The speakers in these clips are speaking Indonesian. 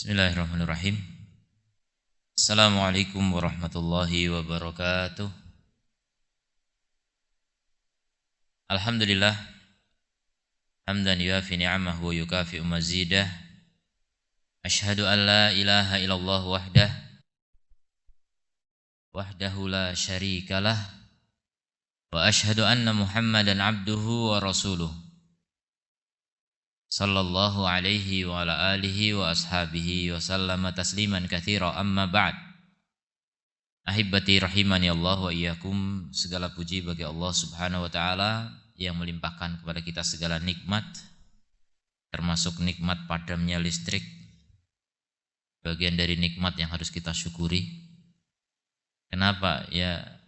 Bismillahirrahmanirrahim. Assalamualaikum warahmatullahi wabarakatuh. Alhamdulillah hamdan yuafi ni'amahu wa yukafi'u mazidah. Asyhadu an la ilaha illallah wahdahu la syarikalah wa asyhadu anna Muhammadan abduhu wa rasuluh. Sallallahu alaihi wa ala alihi wa ashabihi wa sallama tasliman katsira, amma ba'd. Ahibbati rahimani Allah wa iyyakum. Segala puji bagi Allah Subhanahu wa taala yang melimpahkan kepada kita segala nikmat, termasuk nikmat padamnya listrik. Bagian dari nikmat yang harus kita syukuri. Kenapa? Ya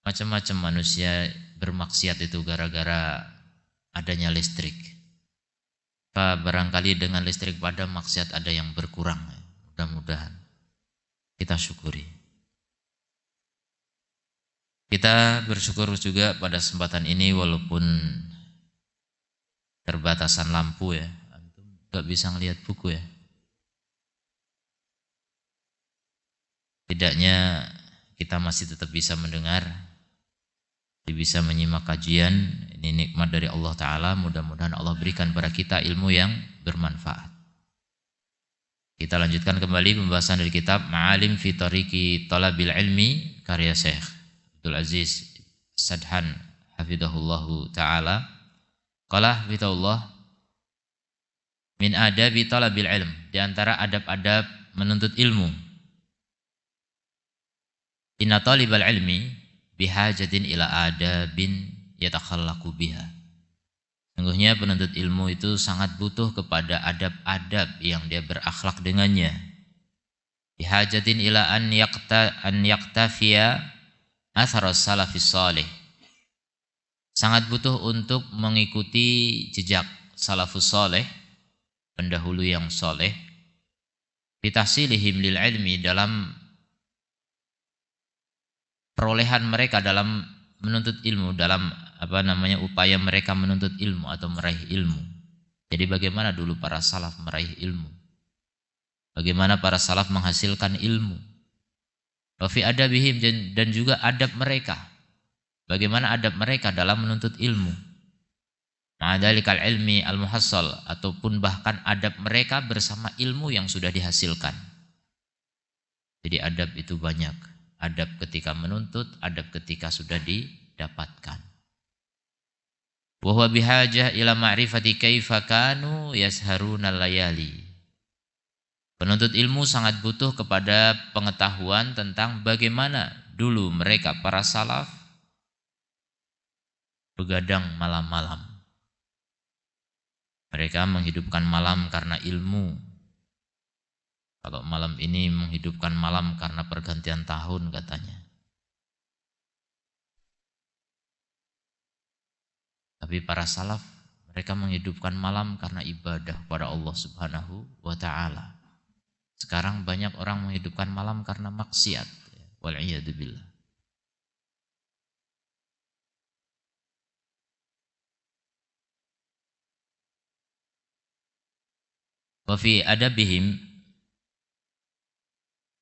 macam-macam manusia bermaksiat itu gara-gara adanya listrik. Barangkali dengan listrik padam maksiat ada yang berkurang. Mudah-mudahan kita syukuri. Kita bersyukur juga pada kesempatan ini walaupun terbatasan lampu ya. Antum gak bisa ngelihat buku ya. Tidaknya kita masih tetap bisa mendengar, bisa menyimak kajian. Ini nikmat dari Allah Ta'ala. Mudah-mudahan Allah berikan kepada kita ilmu yang bermanfaat. Kita lanjutkan kembali pembahasan dari kitab Ma'alim fi Tariqi Talabil Ilmi karya Syekh Abdul Aziz Sadhan hafidhahullahu ta'ala. Qala hafidhahullah, min adabi talabil ilm, di antara adab-adab menuntut ilmu. Inna talibal ilmi bihajatin ila adabin yatakhallaku biha. Sungguhnya penuntut ilmu itu sangat butuh kepada adab-adab yang dia berakhlak dengannya. Bihajatin ila an yaktafiya atharas salafis salih. Sangat butuh untuk mengikuti jejak salafus salih, pendahulu yang saleh. Bitahsilihim lil ilmi, dalam perolehan mereka dalam menuntut ilmu, dalam upaya mereka menuntut ilmu atau meraih ilmu. Jadi bagaimana dulu para salaf meraih ilmu? Bagaimana para salaf menghasilkan ilmu? Wa fi adabihim, dan juga adab mereka. Bagaimana adab mereka dalam menuntut ilmu? Ma'adalikal ilmi al-muhassal, ataupun bahkan adab mereka bersama ilmu yang sudah dihasilkan. Jadi adab itu banyak. Adab ketika menuntut, adab ketika sudah didapatkan. Wa huwa bihajah ila ma'rifati kaifa kanu yasharuna layali. Penuntut ilmu sangat butuh kepada pengetahuan tentang bagaimana dulu mereka para salaf begadang malam-malam. Mereka menghidupkan malam karena ilmu. Kalau malam ini menghidupkan malam karena pergantian tahun katanya. Tapi para salaf, mereka menghidupkan malam karena ibadah kepada Allah Subhanahu wa ta'ala. Sekarang banyak orang menghidupkan malam karena maksiat. Wal'iyadzubillah. Wa fi adabihim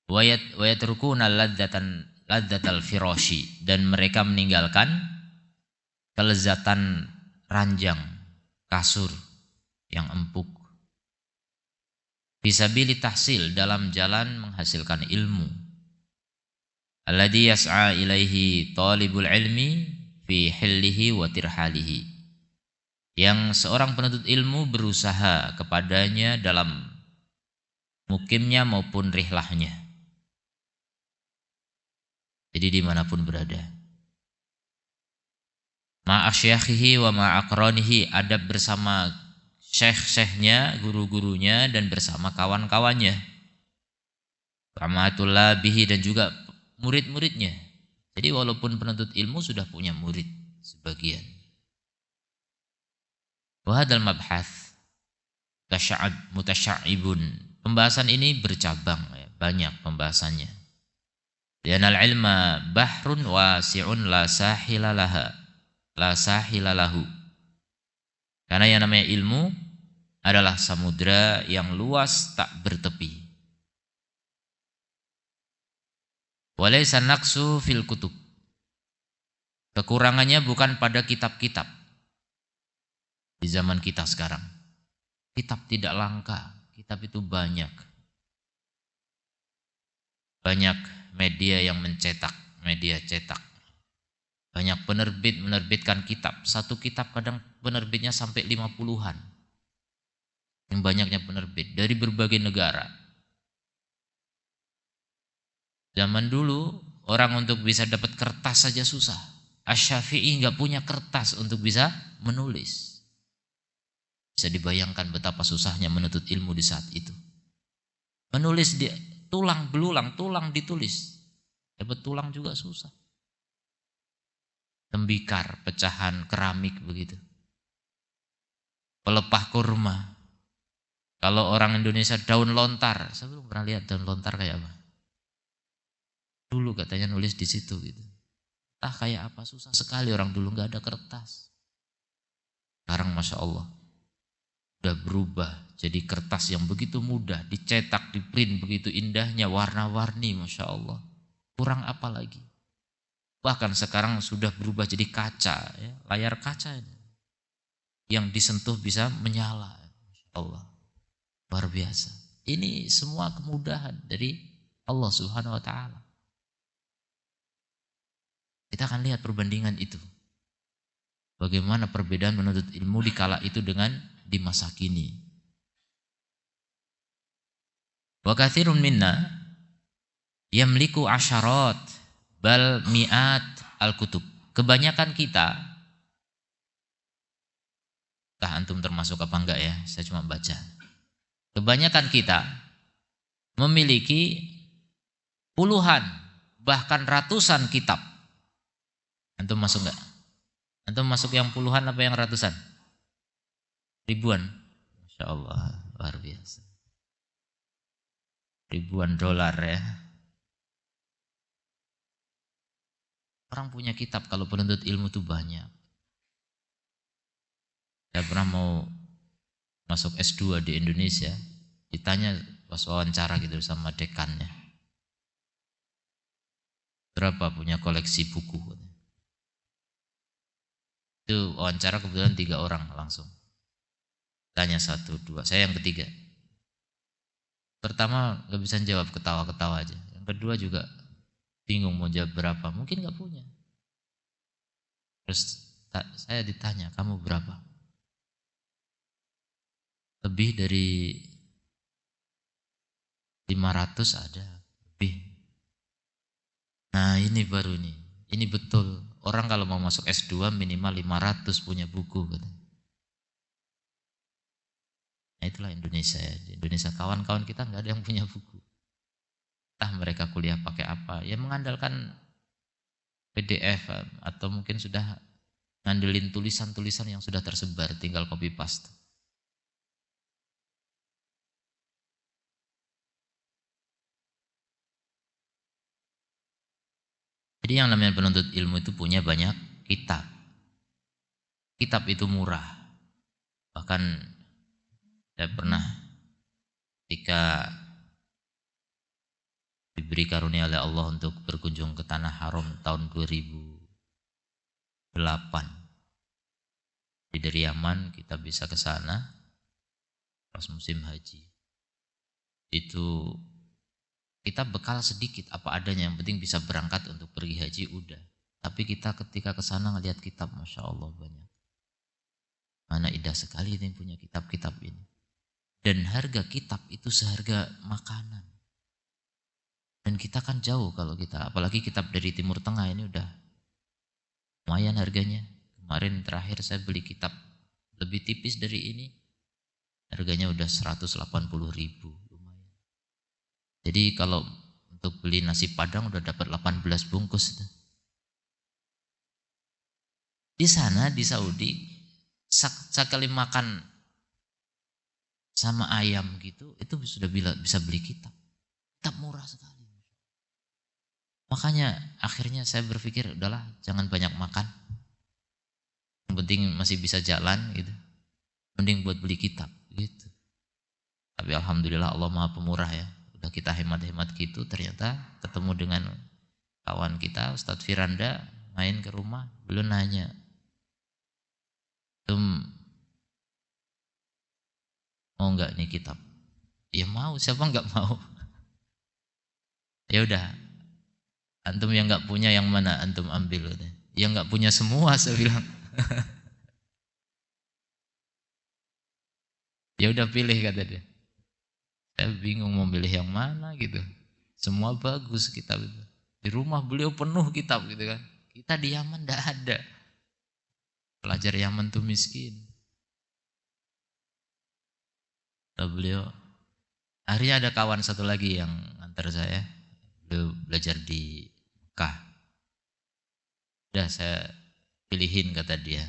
wa yatrukuna ladzatal firashi, dan mereka meninggalkan kelezatan ranjang kasur yang empuk. Fisabili tahsil, dalam jalan menghasilkan ilmu. Alladhi yas'a ilaihi talibul ilmi fi hillihi wa tirhalihi, yang seorang penuntut ilmu berusaha kepadanya dalam mukimnya maupun rihlahnya. Jadi dimanapun berada. Ma'asyakhihi wa ma'akronihi, adab bersama syekh-syekhnya, guru-gurunya, dan bersama kawan-kawannya. Rahmatullah bihi, dan juga murid-muridnya. Jadi walaupun penuntut ilmu sudah punya murid sebagian. Wahadal mabhath mutasya'ibun. Pembahasan ini bercabang, banyak pembahasannya. Lianal ilma bahrun wasi'un la sahilalahu. Karena yang namanya ilmu adalah samudra yang luas tak bertepi. Walaysa naqsu fil kutub. Kekurangannya bukan pada kitab-kitab. Di zaman kita sekarang, kitab tidak langka, kitab itu banyak. Banyak media yang mencetak, media cetak. Banyak penerbit menerbitkan kitab. Satu kitab kadang penerbitnya sampai 50-an. Yang banyaknya penerbit dari berbagai negara. Zaman dulu orang untuk bisa dapat kertas saja susah. Asy-Syafi'i nggak punya kertas untuk bisa menulis. Bisa dibayangkan betapa susahnya menuntut ilmu di saat itu. Menulis dia tulang belulang, tulang ditulis. Dapat tulang juga susah. Tembikar, pecahan keramik begitu. Pelepah kurma. Kalau orang Indonesia daun lontar, saya belum pernah lihat daun lontar kayak apa. Dulu katanya nulis di situ gitu. Entah kayak apa, susah sekali orang dulu nggak ada kertas. Sekarang Masya Allah udah berubah jadi kertas yang begitu mudah, dicetak, diprint begitu indahnya, warna-warni Masya Allah. Kurang apa lagi? Bahkan sekarang sudah berubah jadi kaca, ya, layar kaca ini. Yang disentuh bisa menyala. Masya Allah. Luar biasa. Ini semua kemudahan dari Allah Subhanahu wa Ta'ala. Kita akan lihat perbandingan itu. Bagaimana perbedaan menuntut ilmu di kala itu dengan di masa kini. Wa katsirun minna yamliku asyarat bal mi'at al-kutub. Kebanyakan kita, entah antum termasuk apa enggak ya, saya cuma baca. Kebanyakan kita memiliki puluhan bahkan ratusan kitab. Antum masuk enggak? Antum masuk yang puluhan apa yang ratusan? Ribuan. Masya Allah, luar biasa. Ribuan dolar ya. Orang punya kitab kalau penuntut ilmu itu banyak. Saya pernah mau masuk S2 di Indonesia, ditanya pas wawancara gitu sama dekannya. Berapa punya koleksi buku? Itu wawancara kebetulan 3 orang langsung. Tanya 1, 2, saya yang ketiga. Pertama gak bisa jawab, ketawa-ketawa aja. Yang kedua juga bingung mau jawab berapa, mungkin gak punya. Terus saya ditanya, kamu berapa? Lebih dari 500 ada, lebih. Nah ini baru ini betul. Orang kalau mau masuk S2 minimal 500 punya buku. Nah itulah Indonesia ya. Di Indonesia kawan-kawan kita nggak ada yang punya buku. Entah mereka kuliah pakai apa. Ya mengandalkan PDF atau mungkin sudah ngandelin tulisan-tulisan yang sudah tersebar, tinggal copy paste. Jadi yang namanya penuntut ilmu itu punya banyak kitab. Kitab itu murah. Bahkan saya pernah ketika diberi karunia oleh Allah untuk berkunjung ke Tanah Haram tahun 2008. Jadi dari Yaman kita bisa ke sana pas musim haji. Itu kita bekal sedikit apa adanya, yang penting bisa berangkat untuk pergi haji udah. Tapi kita ketika ke sana ngelihat kitab, Masya Allah banyak. Mana indah sekali ini punya kitab-kitab ini. Dan harga kitab itu seharga makanan. Dan kita kan jauh kalau kita, apalagi kitab dari Timur Tengah ini udah lumayan harganya. Kemarin terakhir saya beli kitab lebih tipis dari ini, harganya udah 180.000. Jadi kalau untuk beli nasi padang udah dapat 18 bungkus. Di sana di Saudi sekali makan sama ayam gitu itu sudah bisa beli kitab. Kitab murah sekali. Makanya akhirnya saya berpikir udahlah jangan banyak makan. Yang penting masih bisa jalan gitu. Mending buat beli kitab. Gitu. Tapi alhamdulillah Allah Maha Pemurah ya. Udah kita hemat-hemat gitu, ternyata ketemu dengan kawan kita Ustadz Firanda main ke rumah, belum nanya, mau nggak nih kitab? Ya mau, siapa nggak mau? Ya udah, antum yang nggak punya yang mana antum ambil? Yang nggak punya semua, saya bilang. Ya udah pilih, kata dia. Saya bingung mau pilih yang mana gitu. Semua bagus kitab itu. Di rumah beliau penuh kitab gitu kan. Kita di Yaman ndak ada. Pelajar Yaman tuh miskin. Lalu beliau, akhirnya ada kawan satu lagi yang antar saya. Beliau belajar di Mekah. Udah saya pilihin, kata dia.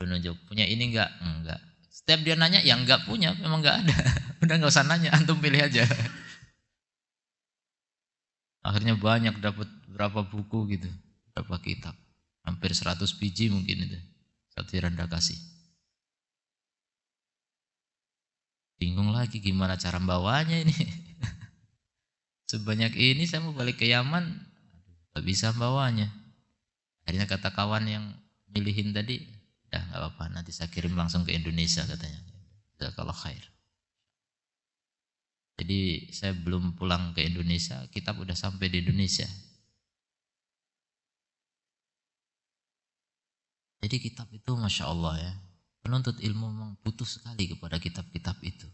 Penunjuk, punya ini enggak? Enggak. Setiap dia nanya, ya enggak punya, memang enggak ada. Udah enggak usah nanya, antum pilih aja. Akhirnya banyak, dapat berapa buku gitu, berapa kitab. Hampir 100 biji mungkin itu. Satu Randa kasih. Bingung lagi gimana cara bawanya ini. Sebanyak ini saya mau balik ke Yaman, gak bisa bawanya. Akhirnya kata kawan yang milihin tadi, dah gak apa-apa, nanti saya kirim langsung ke Indonesia, katanya. Kalau khair. Jadi saya belum pulang ke Indonesia, kitab udah sampai di Indonesia. Jadi kitab itu Masya Allah ya, penuntut ilmu memang butuh sekali kepada kitab-kitab itu.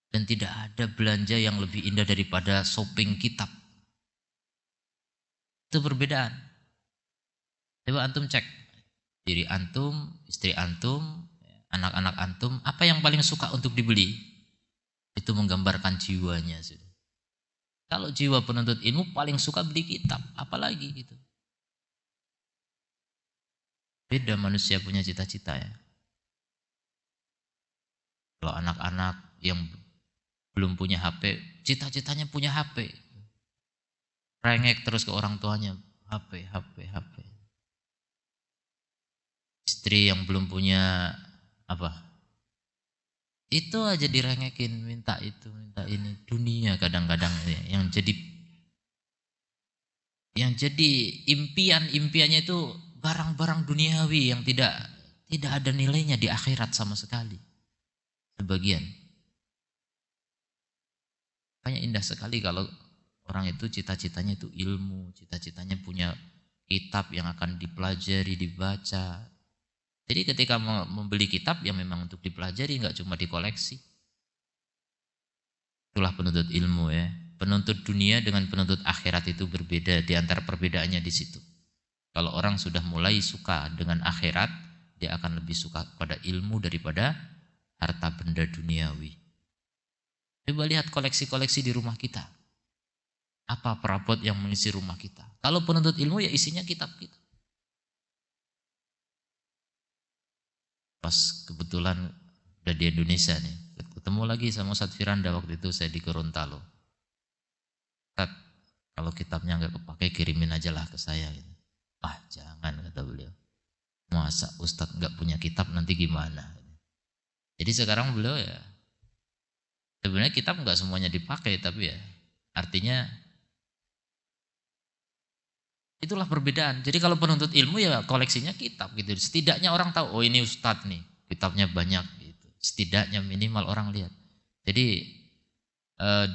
Dan tidak ada belanja yang lebih indah daripada shopping kitab. Itu perbedaan. Coba antum cek diri antum, istri antum, anak-anak antum, apa yang paling suka untuk dibeli? Itu menggambarkan jiwanya sudah. Kalau jiwa penuntut ilmu paling suka beli kitab, apalagi gitu. Beda manusia punya cita-cita ya. Kalau anak-anak yang belum punya HP, cita-citanya punya HP. Rengek terus ke orang tuanya, HP, HP, HP. Istri yang belum punya apa? Itu aja direngekin, minta itu, minta ini. Dunia kadang-kadang yang jadi impiannya itu barang-barang duniawi yang tidak ada nilainya di akhirat sama sekali. Sebagian. Makanya indah sekali kalau orang itu cita-citanya itu ilmu, cita-citanya punya kitab yang akan dipelajari, dibaca. Jadi ketika membeli kitab yang memang untuk dipelajari, nggak cuma dikoleksi. Itulah penuntut ilmu ya. Penuntut dunia dengan penuntut akhirat itu berbeda, di antara perbedaannya di situ. Kalau orang sudah mulai suka dengan akhirat, dia akan lebih suka pada ilmu daripada harta benda duniawi. Coba lihat koleksi-koleksi di rumah kita. Apa perabot yang mengisi rumah kita? Kalau penuntut ilmu ya isinya kitab-kitab. Pas kebetulan udah di Indonesia nih, ketemu lagi sama Ustadz Firanda, waktu itu saya di Gorontalo. Ustadz, kalau kitabnya nggak kepake kirimin aja lah ke saya. Ah jangan, kata beliau. Masa Ustadz nggak punya kitab nanti gimana? Jadi sekarang beliau ya, sebenarnya kitab nggak semuanya dipakai, tapi ya artinya itulah perbedaan. Jadi kalau penuntut ilmu ya koleksinya kitab gitu. Setidaknya orang tahu, oh ini ustadz nih, kitabnya banyak gitu. Setidaknya minimal orang lihat. Jadi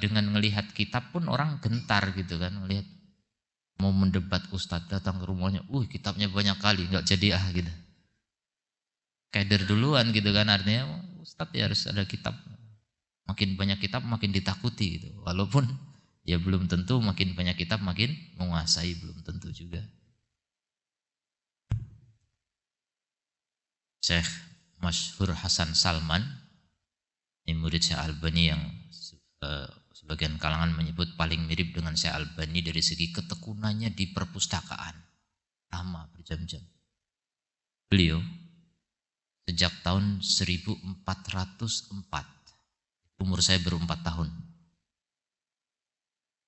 dengan melihat kitab pun orang gentar gitu kan, melihat mau mendebat ustadz datang ke rumahnya, kitabnya banyak kali, nggak jadi gitu. Keder duluan gitu kan, artinya ustadz ya harus ada kitab. Makin banyak kitab makin ditakuti gitu. Walaupun ya belum tentu makin banyak kitab makin menguasai, belum tentu juga. Syekh Masyhur Hasan Salman, ini murid Syekh Albani yang sebagian kalangan menyebut paling mirip dengan Syekh Albani dari segi ketekunannya di perpustakaan. Lama berjam-jam. Beliau sejak tahun 1404, umur saya baru 4 tahun.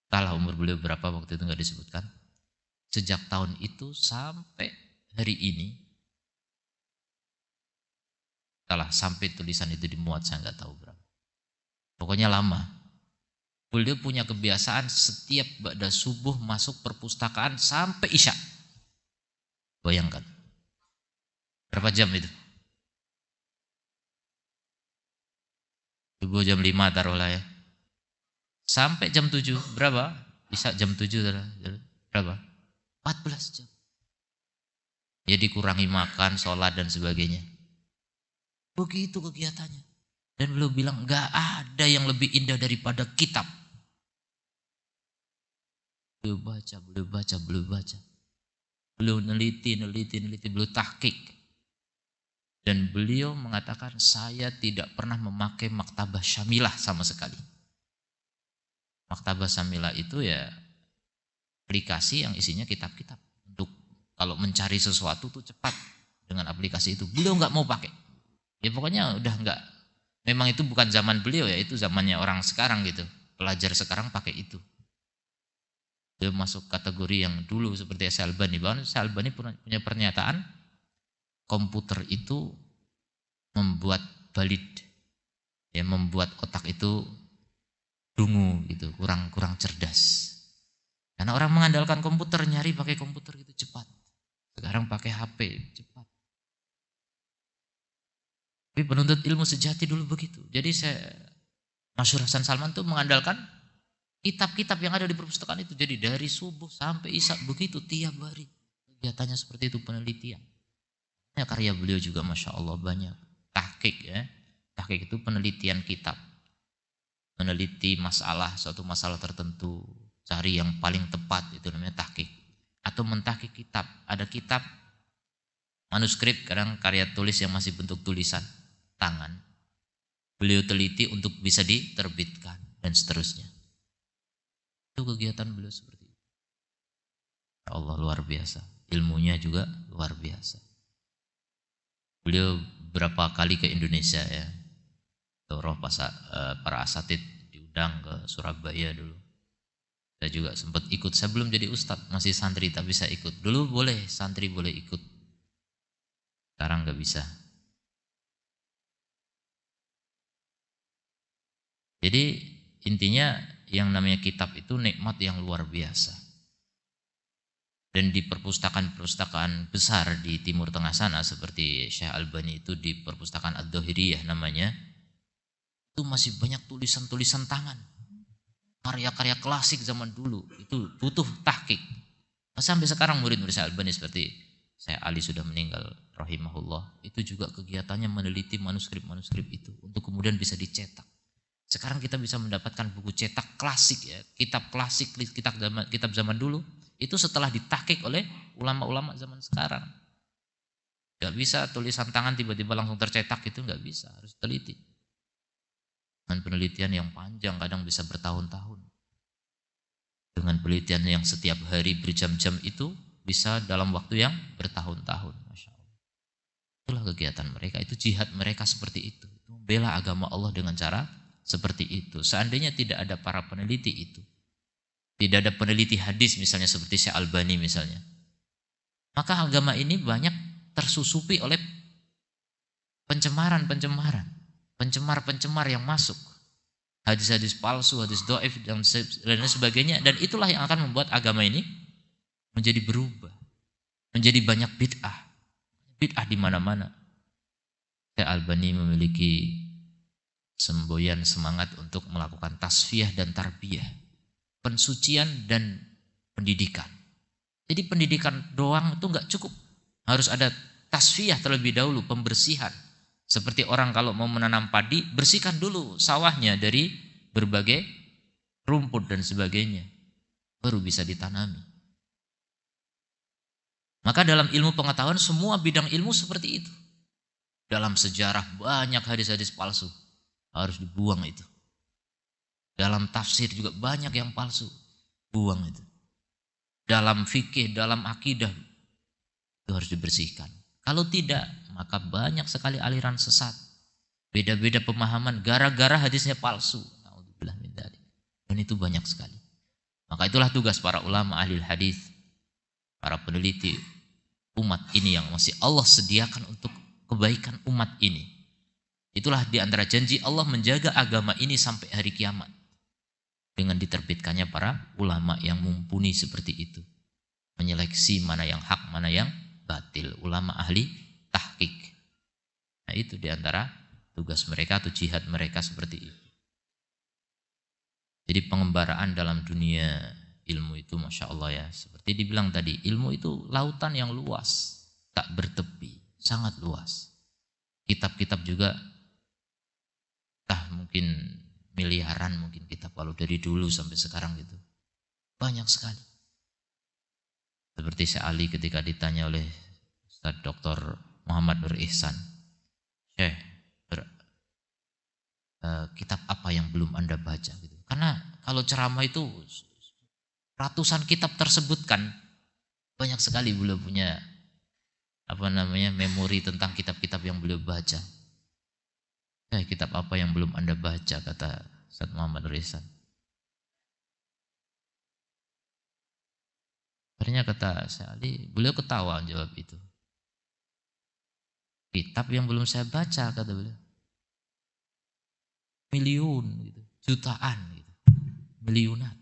Entahlah umur beliau berapa waktu itu nggak disebutkan. Sejak tahun itu sampai hari ini Salah, sampai tulisan itu dimuat saya nggak tahu berapa. Pokoknya lama. Beliau punya kebiasaan setiap ba'da subuh masuk perpustakaan sampai isya. Bayangkan. Berapa jam itu? Subuh jam 5 taruhlah ya. Sampai jam 7. Berapa? Isya jam 7 berapa? 14 jam. Ya dikurangi makan, sholat dan sebagainya. Begitu kegiatannya. Dan beliau bilang gak ada yang lebih indah daripada kitab. Beliau baca. Beliau neliti, beliau tahqiq. Dan beliau mengatakan saya tidak pernah memakai maktabah syamilah sama sekali. Maktabah syamilah itu ya aplikasi yang isinya kitab-kitab. Untuk kalau mencari sesuatu tuh cepat dengan aplikasi itu. Beliau nggak mau pakai. Ya pokoknya udah nggak. Memang itu bukan zaman beliau ya, itu zamannya orang sekarang gitu. Pelajar sekarang pakai itu. Dia masuk kategori yang dulu seperti Syalbani. Bahkan Syalbani punya pernyataan komputer itu membuat valid, ya membuat otak itu dungu gitu, kurang cerdas. Karena orang mengandalkan komputer, nyari pakai komputer gitu cepat. Sekarang pakai HP cepat. Tapi penuntut ilmu sejati dulu begitu. Jadi Masyhur Hasan Salman tuh mengandalkan kitab-kitab yang ada di perpustakaan itu. Jadi dari subuh sampai isya begitu tiap hari. Kegiatannya seperti itu, penelitian. Ya, karya beliau juga Masya Allah banyak. Tahqiq ya. Tahqiq itu penelitian kitab. Meneliti suatu masalah tertentu. Cari yang paling tepat, itu namanya tahqiq. Atau mentahqiq kitab. Ada kitab manuskrip, kadang karya tulis yang masih bentuk tulisan tangan. Beliau teliti untuk bisa diterbitkan dan seterusnya. Itu kegiatan beliau seperti itu. Ya Allah luar biasa. Ilmunya juga luar biasa. Beliau berapa kali ke Indonesia ya. Doroh para asatid diundang ke Surabaya dulu. Saya juga sempat ikut. Saya belum jadi ustadz, masih santri tapi saya ikut. Dulu boleh, santri boleh ikut. Sekarang nggak bisa. Jadi intinya yang namanya kitab itu nikmat yang luar biasa. Dan di perpustakaan besar di Timur Tengah sana seperti Syekh Albani itu di perpustakaan Ad-Dhahiriyah namanya, itu masih banyak tulisan-tulisan tangan. Karya-karya klasik zaman dulu itu butuh tahqiq. Sampai sekarang murid-murid Syekh Albani seperti Syekh Ali sudah meninggal rahimahullah, itu juga kegiatannya meneliti manuskrip-manuskrip itu untuk kemudian bisa dicetak. Sekarang kita bisa mendapatkan buku cetak klasik ya, kitab klasik, kitab zaman dulu itu setelah ditahqiq oleh ulama-ulama zaman sekarang. Gak bisa tulisan tangan tiba-tiba langsung tercetak, itu gak bisa, harus teliti. Dengan penelitian yang panjang, kadang bisa bertahun-tahun. Dengan penelitian yang setiap hari berjam-jam itu bisa dalam waktu yang bertahun-tahun. Masya Allah. Itulah kegiatan mereka, itu jihad mereka seperti itu. Membela agama Allah dengan cara seperti itu. Seandainya tidak ada para peneliti itu, tidak ada peneliti hadis misalnya seperti Syekh Albani misalnya, maka agama ini banyak tersusupi oleh pencemar yang masuk. Hadis-hadis palsu, hadis dhaif dan lain sebagainya, dan itulah yang akan membuat agama ini menjadi berubah, menjadi banyak bid'ah. Bid'ah di mana-mana. Syekh Albani memiliki semboyan semangat untuk melakukan tasfiyah dan tarbiyah, pensucian dan pendidikan. Jadi pendidikan doang itu enggak cukup, harus ada tasfiyah terlebih dahulu, pembersihan. Seperti orang kalau mau menanam padi, bersihkan dulu sawahnya dari berbagai rumput dan sebagainya, baru bisa ditanami. Maka dalam ilmu pengetahuan semua bidang ilmu seperti itu. Dalam sejarah banyak hadis-hadis palsu, harus dibuang itu. Dalam tafsir juga banyak yang palsu, buang itu. Dalam fikih, dalam akidah, itu harus dibersihkan. Kalau tidak, maka banyak sekali aliran sesat. Beda-beda pemahaman, gara-gara hadisnya palsu. Na'udzubillah min dzalik. Dan itu banyak sekali. Maka itulah tugas para ulama ahli hadis, para peneliti umat ini yang masih Allah sediakan untuk kebaikan umat ini. Itulah di antara janji Allah menjaga agama ini sampai hari kiamat. Dengan diterbitkannya para ulama yang mumpuni seperti itu. Menyeleksi mana yang hak, mana yang batil. Ulama ahli tahqiq. Nah itu di antara tugas mereka atau jihad mereka seperti itu. Jadi pengembaraan dalam dunia ilmu itu Masya Allah ya. Seperti dibilang tadi, ilmu itu lautan yang luas. Tak bertepi, sangat luas. Kitab-kitab juga mungkin miliaran mungkin kitab kalau dari dulu sampai sekarang gitu. Banyak sekali. Seperti Syekh Ali ketika ditanya oleh Ustaz Dr. Muhammad Nur Ihsan. Syekh, kitab apa yang belum Anda baca gitu. Karena kalau ceramah itu ratusan kitab tersebutkan. Banyak sekali beliau punya memori tentang kitab-kitab yang beliau baca. Kitab apa yang belum Anda baca, kata Ustaz Muhammad Nur Ihsan. Akhirnya kata Syekh Ali, beliau ketawa jawab itu. Kitab yang belum saya baca, kata beliau. Miliun gitu, jutaan gitu. Miliunat.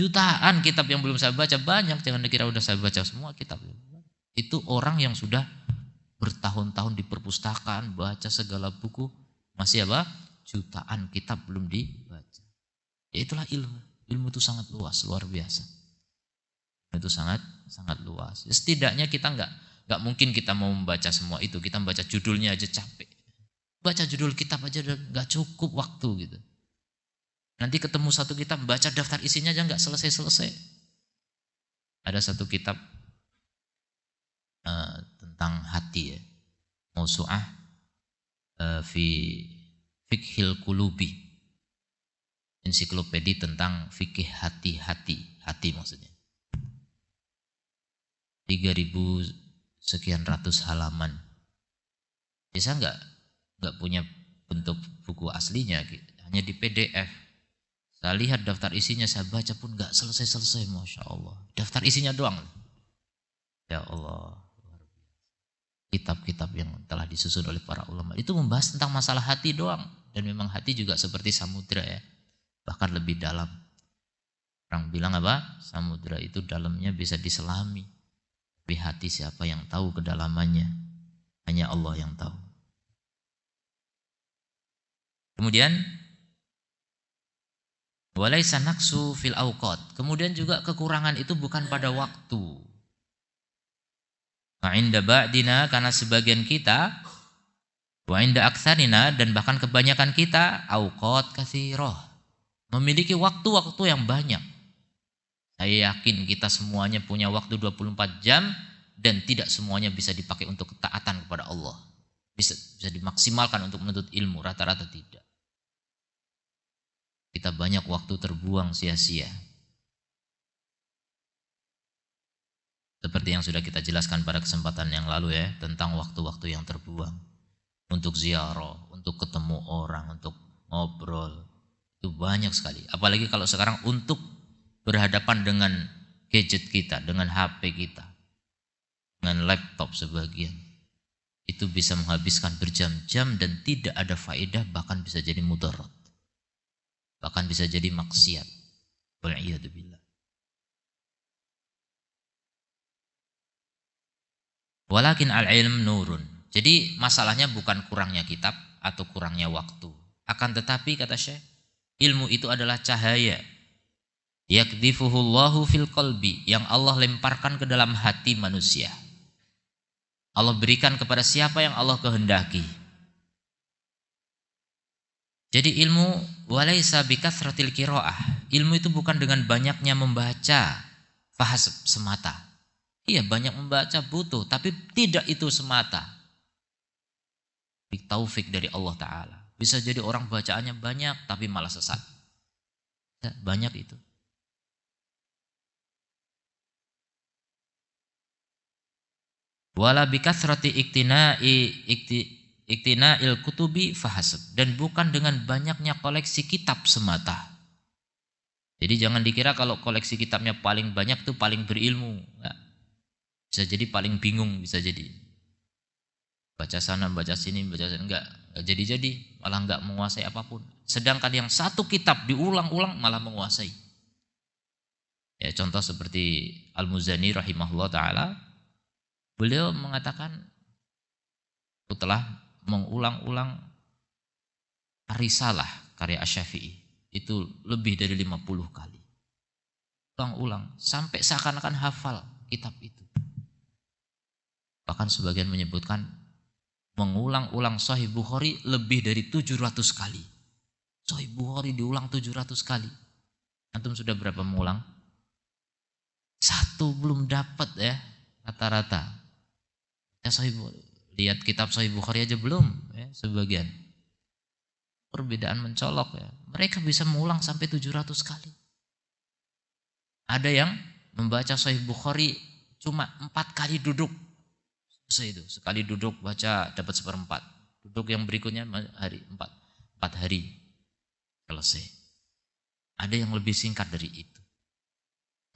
Jutaan kitab yang belum saya baca, banyak, jangan dikira udah saya baca semua kitab. Itu orang yang sudah bertahun-tahun di perpustakaan, baca segala buku, masih jutaan kitab belum dibaca. Ya itulah ilmu. Ilmu itu sangat luas, luar biasa. Itu sangat luas. Ya, setidaknya kita nggak mungkin kita mau membaca semua itu. Kita membaca judulnya aja capek. Baca judul kitab aja nggak cukup waktu gitu. Nanti ketemu satu kitab, baca daftar isinya aja nggak selesai-selesai. Ada satu kitab tentang hati ya, Mausu'ah fi fikhil qulubi, ensiklopedi tentang fikih hati maksudnya. 3000 sekian ratus halaman. Bisa nggak punya bentuk buku aslinya, hanya di PDF. Saya lihat daftar isinya, saya baca pun nggak selesai-selesai, Masya Allah. Daftar isinya doang. Ya Allah. Kitab-kitab yang telah disusun oleh para ulama itu membahas tentang masalah hati doang. Dan memang hati juga seperti samudra ya, bahkan lebih dalam. Orang bilang samudra itu dalamnya bisa diselami, tapi hati siapa yang tahu kedalamannya? Hanya Allah yang tahu. Kemudian walaisa naqsu fil awqat. Kemudian juga kekurangan itu bukan pada waktu. Wa inda ba'dina, karena sebagian kita, wa inda aktsarina, dan bahkan kebanyakan kita, awqat katsirah, memiliki waktu-waktu yang banyak. Saya yakin kita semuanya punya waktu 24 jam dan tidak semuanya bisa dipakai untuk ketaatan kepada Allah. Bisa dimaksimalkan untuk menuntut ilmu, rata-rata tidak. Kita banyak waktu terbuang sia-sia. Seperti yang sudah kita jelaskan pada kesempatan yang lalu ya, tentang waktu-waktu yang terbuang untuk ziarah, untuk ketemu orang, untuk ngobrol. Itu banyak sekali. Apalagi kalau sekarang untuk berhadapan dengan gadget kita, dengan HP kita, dengan laptop sebagian. Itu bisa menghabiskan berjam-jam dan tidak ada faedah, bahkan bisa jadi mudarat. Bahkan bisa jadi maksiat. Wal'iyadzubillah. Walakin al-ilm nurun. Jadi masalahnya bukan kurangnya kitab atau kurangnya waktu. Akan tetapi kata Syekh, ilmu itu adalah cahaya. Yakdhifuhullahu fil qalbi, yang Allah lemparkan ke dalam hati manusia. Allah berikan kepada siapa yang Allah kehendaki. Jadi ilmu walaisa bikathratil qiraah. Ilmu itu bukan dengan banyaknya membaca fahas semata. Iya, banyak membaca butuh, tapi tidak itu semata. Taufik dari Allah Ta'ala. Bisa jadi orang bacaannya banyak tapi malah sesat. Banyak itu. Wala bikathrati iktina'il kutubi fahasab, dan bukan dengan banyaknya koleksi kitab semata. Jadi jangan dikira kalau koleksi kitabnya paling banyak tuh paling berilmu. Nggak. Bisa jadi paling bingung, bisa jadi. Baca sana, baca sini, baca sini, enggak jadi-jadi, malah enggak menguasai apapun. Sedangkan yang satu kitab diulang-ulang malah menguasai. Ya, contoh seperti Al-Muzani rahimahullah taala, beliau mengatakan setelah mengulang-ulang Risalah karya Asy-Syafi'i itu lebih dari 50 kali. Ulang-ulang sampai seakan-akan hafal kitab itu. Bahkan sebagian menyebutkan mengulang-ulang Sahih Bukhari lebih dari 700 kali. Sahih Bukhari diulang 700 kali. Antum sudah berapa mengulang? Satu belum dapat ya rata-rata. Ya lihat kitab Sahih Bukhari aja belum ya sebagian. Perbedaan mencolok ya. Mereka bisa mengulang sampai 700 kali. Ada yang membaca Sahih Bukhari cuma 4 kali duduk. Selesai itu. Sekali duduk baca dapat 1/4. Duduk yang berikutnya hari 4 hari. Selesai. Ada yang lebih singkat dari itu.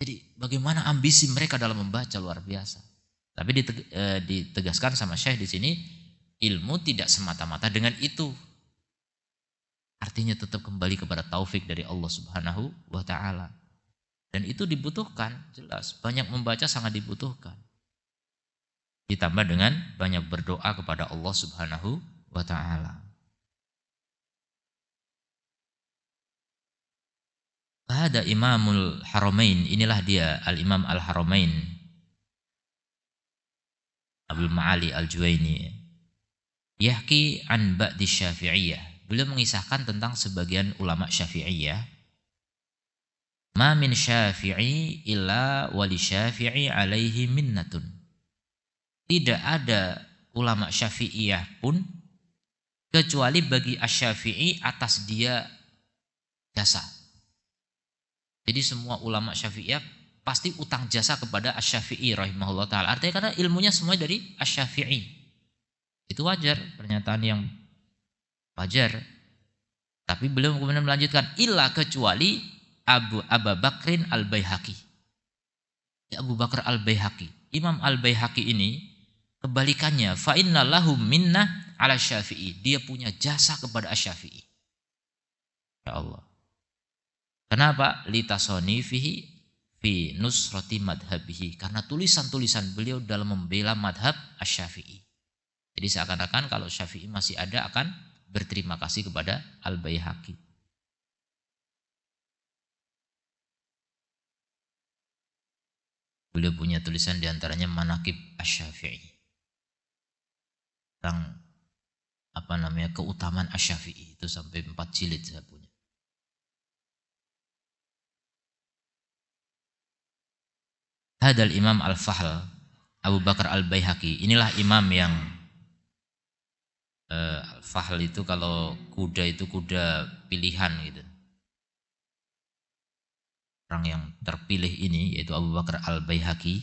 Jadi bagaimana ambisi mereka dalam membaca luar biasa. Tapi ditegaskan sama Syekh di sini, ilmu tidak semata-mata dengan itu. Artinya tetap kembali kepada taufik dari Allah Subhanahu wa taala. Dan itu dibutuhkan, jelas. Banyak membaca sangat dibutuhkan. Ditambah dengan banyak berdoa kepada Allah Subhanahu wa taala. Ada Imamul Haramain, inilah dia Al-Imam Al-Haramain Abdul Ma'ali Al-Juwaini. Yahki an ba'di Syafi'iyah. Beliau mengisahkan tentang sebagian ulama Syafi'iyah. Ma min syafi'i illa wali syafi'i alaihi minnatun. Tidak ada ulama Syafi'iyah pun kecuali bagi asy-Syafi'i atas dia jasa. Jadi semua ulama Syafi'iyah pasti utang jasa kepada asy-Syafi'i rahimahullah ta'ala. Artinya karena ilmunya semua dari asy-Syafi'i. Itu wajar, pernyataan yang wajar. Tapi beliau kemudian melanjutkan, illa kecuali Abu Bakrin Al-Baihaqi. Abu Bakar Al-Baihaqi. Imam Al-Baihaqi ini kebalikannya, fa inna lahu minnah ala Syafi'i. Dia punya jasa kepada Asy-Syafi'i. Ya Allah. Kenapa? Litasoni fihi fi nusrati madhabihi. Karena tulisan-tulisan beliau dalam membela madhab Asy-Syafi'i. Jadi seakan-akan kalau Syafi'i masih ada akan berterima kasih kepada Al-Baihaqi. Beliau punya tulisan diantaranya Manaqib Asy-Syafi'i. Tentang keutamaan Asy-Syafi'i itu sampai 4 jilid saya punya. Hadal Imam Al-Fahl Abu Bakar Al-Baihaqi. Inilah imam yang Al-Fahl itu kalau kuda itu kuda pilihan gitu. Orang yang terpilih ini yaitu Abu Bakar Al-Baihaqi.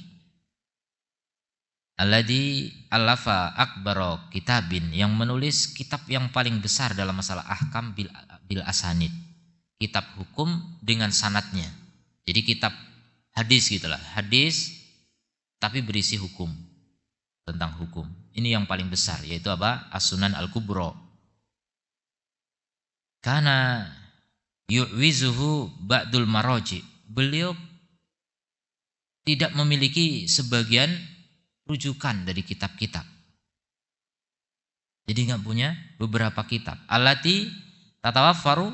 Alladzi alafa akbaro kitabin, yang menulis kitab yang paling besar dalam masalah ahkam bil asanid. Kitab hukum dengan sanadnya. Jadi kitab hadis gitulah, hadis tapi berisi hukum, tentang hukum. Ini yang paling besar yaitu apa? As-Sunan Al-Kubra. Karena yu'wizuhu ba'dul maraji. Beliau tidak memiliki sebagian rujukan dari kitab-kitab. Jadi enggak punya beberapa kitab. Allati tatawaffaru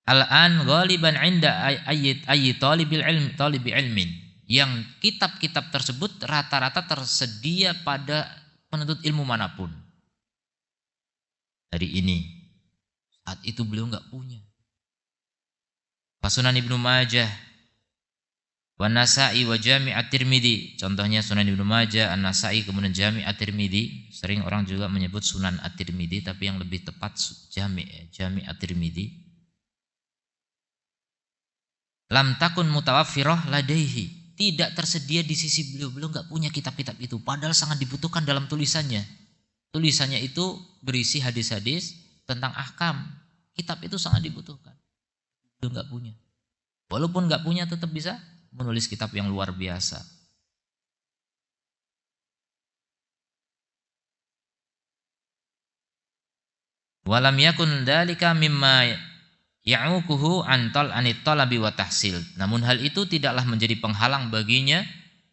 al-an ghaliban 'inda ayyi talibil ilmin. Yang kitab-kitab tersebut rata-rata tersedia pada penuntut ilmu manapun. Hari ini. Saat itu beliau enggak punya. Sunan Ibnu Majah wa Nasa'i wa Jami' At-Tirmidzi. Contohnya Sunan Ibnu Majah, An-Nasa'i, kemudian Jami' At-Tirmidzi. Sering orang juga menyebut Sunan At-Tirmidzi, tapi yang lebih tepat Jami' At-Tirmidzi. Lam takun mutawaffirah ladaihi. Tidak tersedia di sisi beliau. Beliau enggak punya kitab-kitab itu, padahal sangat dibutuhkan dalam tulisannya. Tulisannya itu berisi hadis-hadis tentang ahkam. Kitab itu sangat dibutuhkan. Beliau enggak punya. Walaupun enggak punya tetap bisa menulis kitab yang luar biasa. Walam yakun dzalika mimma ya'uquhu anit talabi wa tahsil. Namun hal itu tidaklah menjadi penghalang baginya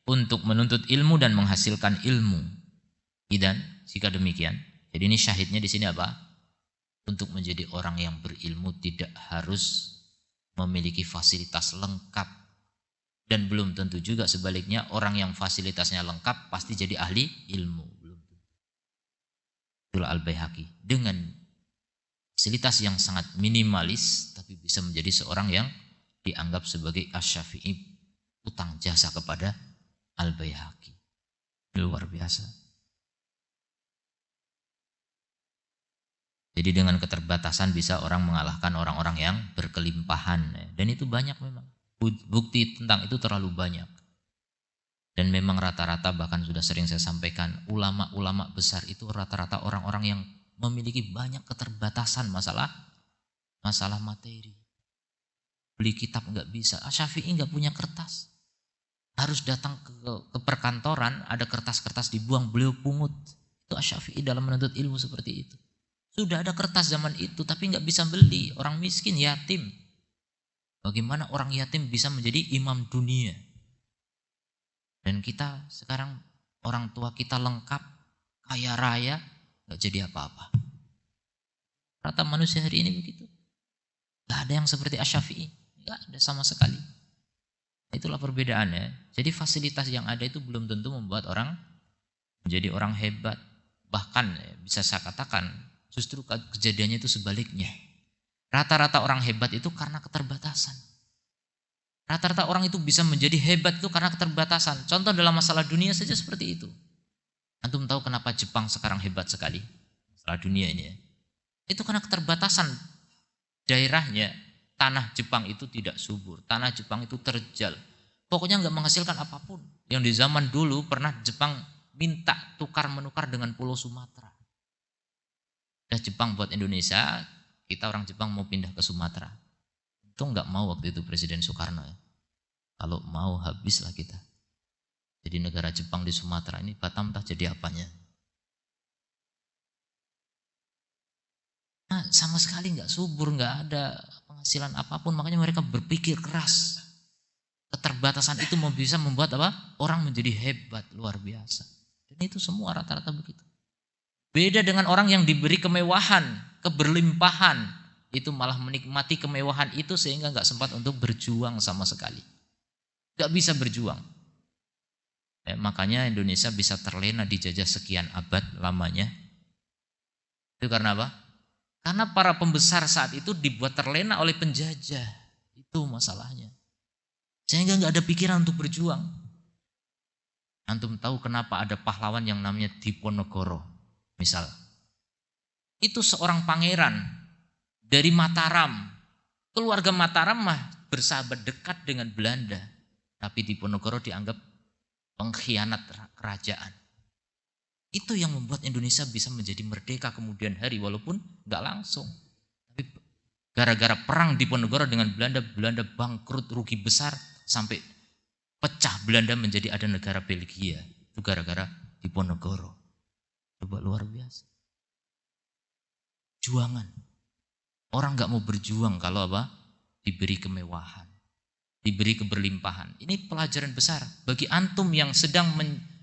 untuk menuntut ilmu dan menghasilkan ilmu. Dan jika demikian, jadi ini syahidnya di sini apa? Untuk menjadi orang yang berilmu tidak harus memiliki fasilitas lengkap, dan belum tentu juga sebaliknya orang yang fasilitasnya lengkap pasti jadi ahli ilmu. Belum tentu. Itulah Al-Baihaqi dengan fasilitas yang sangat minimalis tapi bisa menjadi seorang yang dianggap sebagai Asy-Syafi'i, utang jasa kepada Al-Baihaqi. Luar biasa. Jadi dengan keterbatasan bisa orang mengalahkan orang-orang yang berkelimpahan. Dan itu banyak memang. Bukti tentang itu terlalu banyak. Dan memang rata-rata bahkan sudah sering saya sampaikan, ulama-ulama besar itu rata-rata orang-orang yang memiliki banyak keterbatasan masalah materi. Beli kitab nggak bisa. Asy-Syafi'i nggak punya kertas. Harus datang ke perkantoran, ada kertas-kertas dibuang, beliau pungut. Itu Asy-Syafi'i dalam menuntut ilmu seperti itu. Sudah ada kertas zaman itu tapi nggak bisa beli. Orang miskin, yatim. Bagaimana orang yatim bisa menjadi imam dunia? Dan kita sekarang orang tua kita lengkap, kaya raya, nggak jadi apa-apa. Rata manusia hari ini begitu. Nggak ada yang seperti Asy-Syafi'i. Nggak ada sama sekali. Itulah perbedaannya. Jadi fasilitas yang ada itu belum tentu membuat orang menjadi orang hebat. Bahkan bisa saya katakan, justru kejadiannya itu sebaliknya. Rata-rata orang hebat itu karena keterbatasan. Rata-rata orang itu bisa menjadi hebat itu karena keterbatasan. Contoh dalam masalah dunia saja seperti itu. Antum tahu kenapa Jepang sekarang hebat sekali? Masalah dunia ini ya. Itu karena keterbatasan daerahnya. Tanah Jepang itu tidak subur. Tanah Jepang itu terjal. Pokoknya nggak menghasilkan apapun. Yang di zaman dulu pernah Jepang minta tukar-menukar dengan Pulau Sumatera. Jepang buat Indonesia, kita orang Jepang mau pindah ke Sumatera. Itu nggak mau waktu itu Presiden Soekarno ya. Kalau mau habislah kita. Jadi negara Jepang di Sumatera ini Batam tak jadi apanya. Nah, sama sekali nggak subur, nggak ada penghasilan apapun, makanya mereka berpikir keras. Keterbatasan itu bisa membuat apa? Orang menjadi hebat luar biasa. Dan itu semua rata-rata begitu. Beda dengan orang yang diberi kemewahan, keberlimpahan, itu malah menikmati kemewahan itu sehingga nggak sempat untuk berjuang sama sekali. Nggak bisa berjuang. Makanya Indonesia bisa terlena dijajah sekian abad lamanya. Itu karena apa? Karena para pembesar saat itu dibuat terlena oleh penjajah. Itu masalahnya. Sehingga nggak ada pikiran untuk berjuang. Antum tahu kenapa ada pahlawan yang namanya Diponegoro? Misal, itu seorang pangeran dari Mataram. Keluarga Mataram mah bersahabat dekat dengan Belanda. Tapi Diponegoro dianggap pengkhianat kerajaan. Itu yang membuat Indonesia bisa menjadi merdeka kemudian hari walaupun nggak langsung. Tapi gara-gara perang Diponegoro dengan Belanda, Belanda bangkrut, rugi besar sampai pecah Belanda menjadi ada negara Belgia. Itu gara-gara Diponegoro. Coba luar biasa. Juangan. Orang nggak mau berjuang kalau apa? Diberi kemewahan, diberi keberlimpahan. Ini pelajaran besar bagi antum yang sedang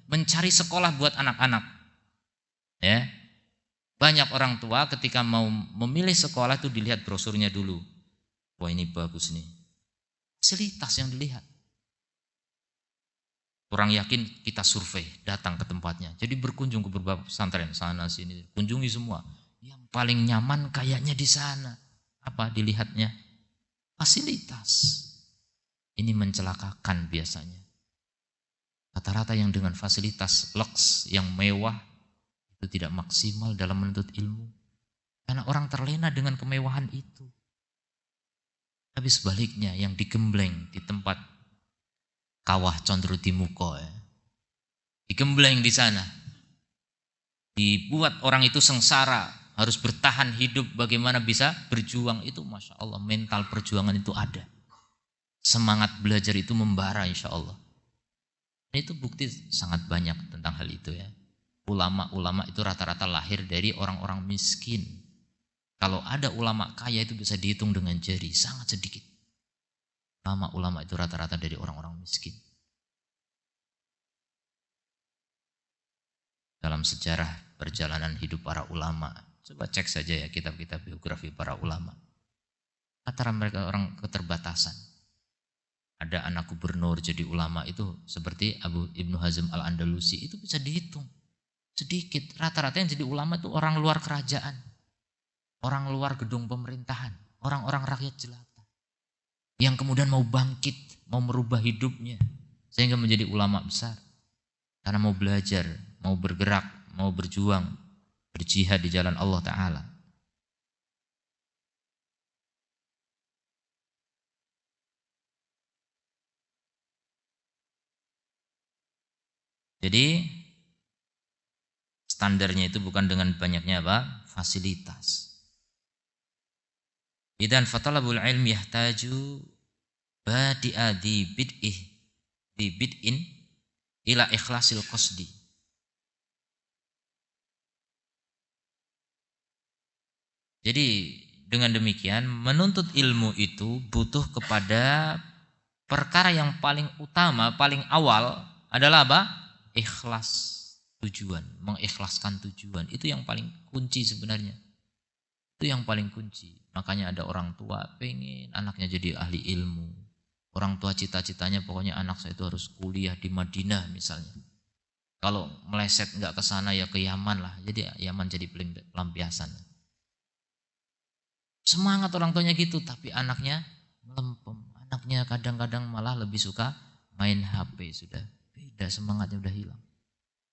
mencari sekolah buat anak-anak. Ya, banyak orang tua ketika mau memilih sekolah itu dilihat brosurnya dulu. Wah ini bagus nih. Fasilitas yang dilihat. Kurang yakin kita survei, datang ke tempatnya. Jadi berkunjung ke beberapa pesantren sana sini, kunjungi semua. Yang paling nyaman kayaknya di sana. Apa dilihatnya? Fasilitas. Ini mencelakakan biasanya. Rata-rata yang dengan fasilitas lux yang mewah itu tidak maksimal dalam menuntut ilmu. Karena orang terlena dengan kemewahan itu. Tapi sebaliknya yang digembleng di tempat Kawah Condro Timuko ya. Digembleng di sana. Dibuat orang itu sengsara, harus bertahan hidup, bagaimana bisa berjuang itu Masya Allah, mental perjuangan itu ada. Semangat belajar itu membara insya Allah. Itu bukti sangat banyak tentang hal itu ya. Ulama-ulama itu rata-rata lahir dari orang-orang miskin. Kalau ada ulama kaya itu bisa dihitung dengan jari, sangat sedikit. Ulama itu rata-rata dari orang-orang miskin. Dalam sejarah perjalanan hidup para ulama, coba cek saja ya kitab-kitab biografi para ulama. Antara mereka orang keterbatasan. Ada anak gubernur jadi ulama itu seperti Abu Ibnu Hazm al-Andalusi, itu bisa dihitung. Sedikit, rata-rata yang jadi ulama itu orang luar kerajaan. Orang luar gedung pemerintahan, orang-orang rakyat jelata. Yang kemudian mau bangkit, mau merubah hidupnya. Sehingga menjadi ulama besar. Karena mau belajar, mau bergerak, mau berjuang, berjihad di jalan Allah Ta'ala. Jadi standarnya itu bukan dengan banyaknya apa? Fasilitas. Idan fatalabul ilmi yahtaju badi'a di bid'in ila ikhlasil qasdi. Jadi dengan demikian menuntut ilmu itu butuh kepada perkara yang paling utama, paling awal adalah apa? Ikhlas tujuan, mengikhlaskan tujuan. Itu yang paling kunci sebenarnya. Itu yang paling kunci. Makanya ada orang tua pengen anaknya jadi ahli ilmu. Orang tua cita-citanya pokoknya anak saya itu harus kuliah di Madinah misalnya. Kalau meleset nggak ke sana ya ke Yaman lah. Jadi Yaman jadi pelampiasan. Semangat orang tuanya gitu, tapi anaknya melempem. Anaknya kadang-kadang malah lebih suka main HP sudah. Beda, semangatnya udah hilang.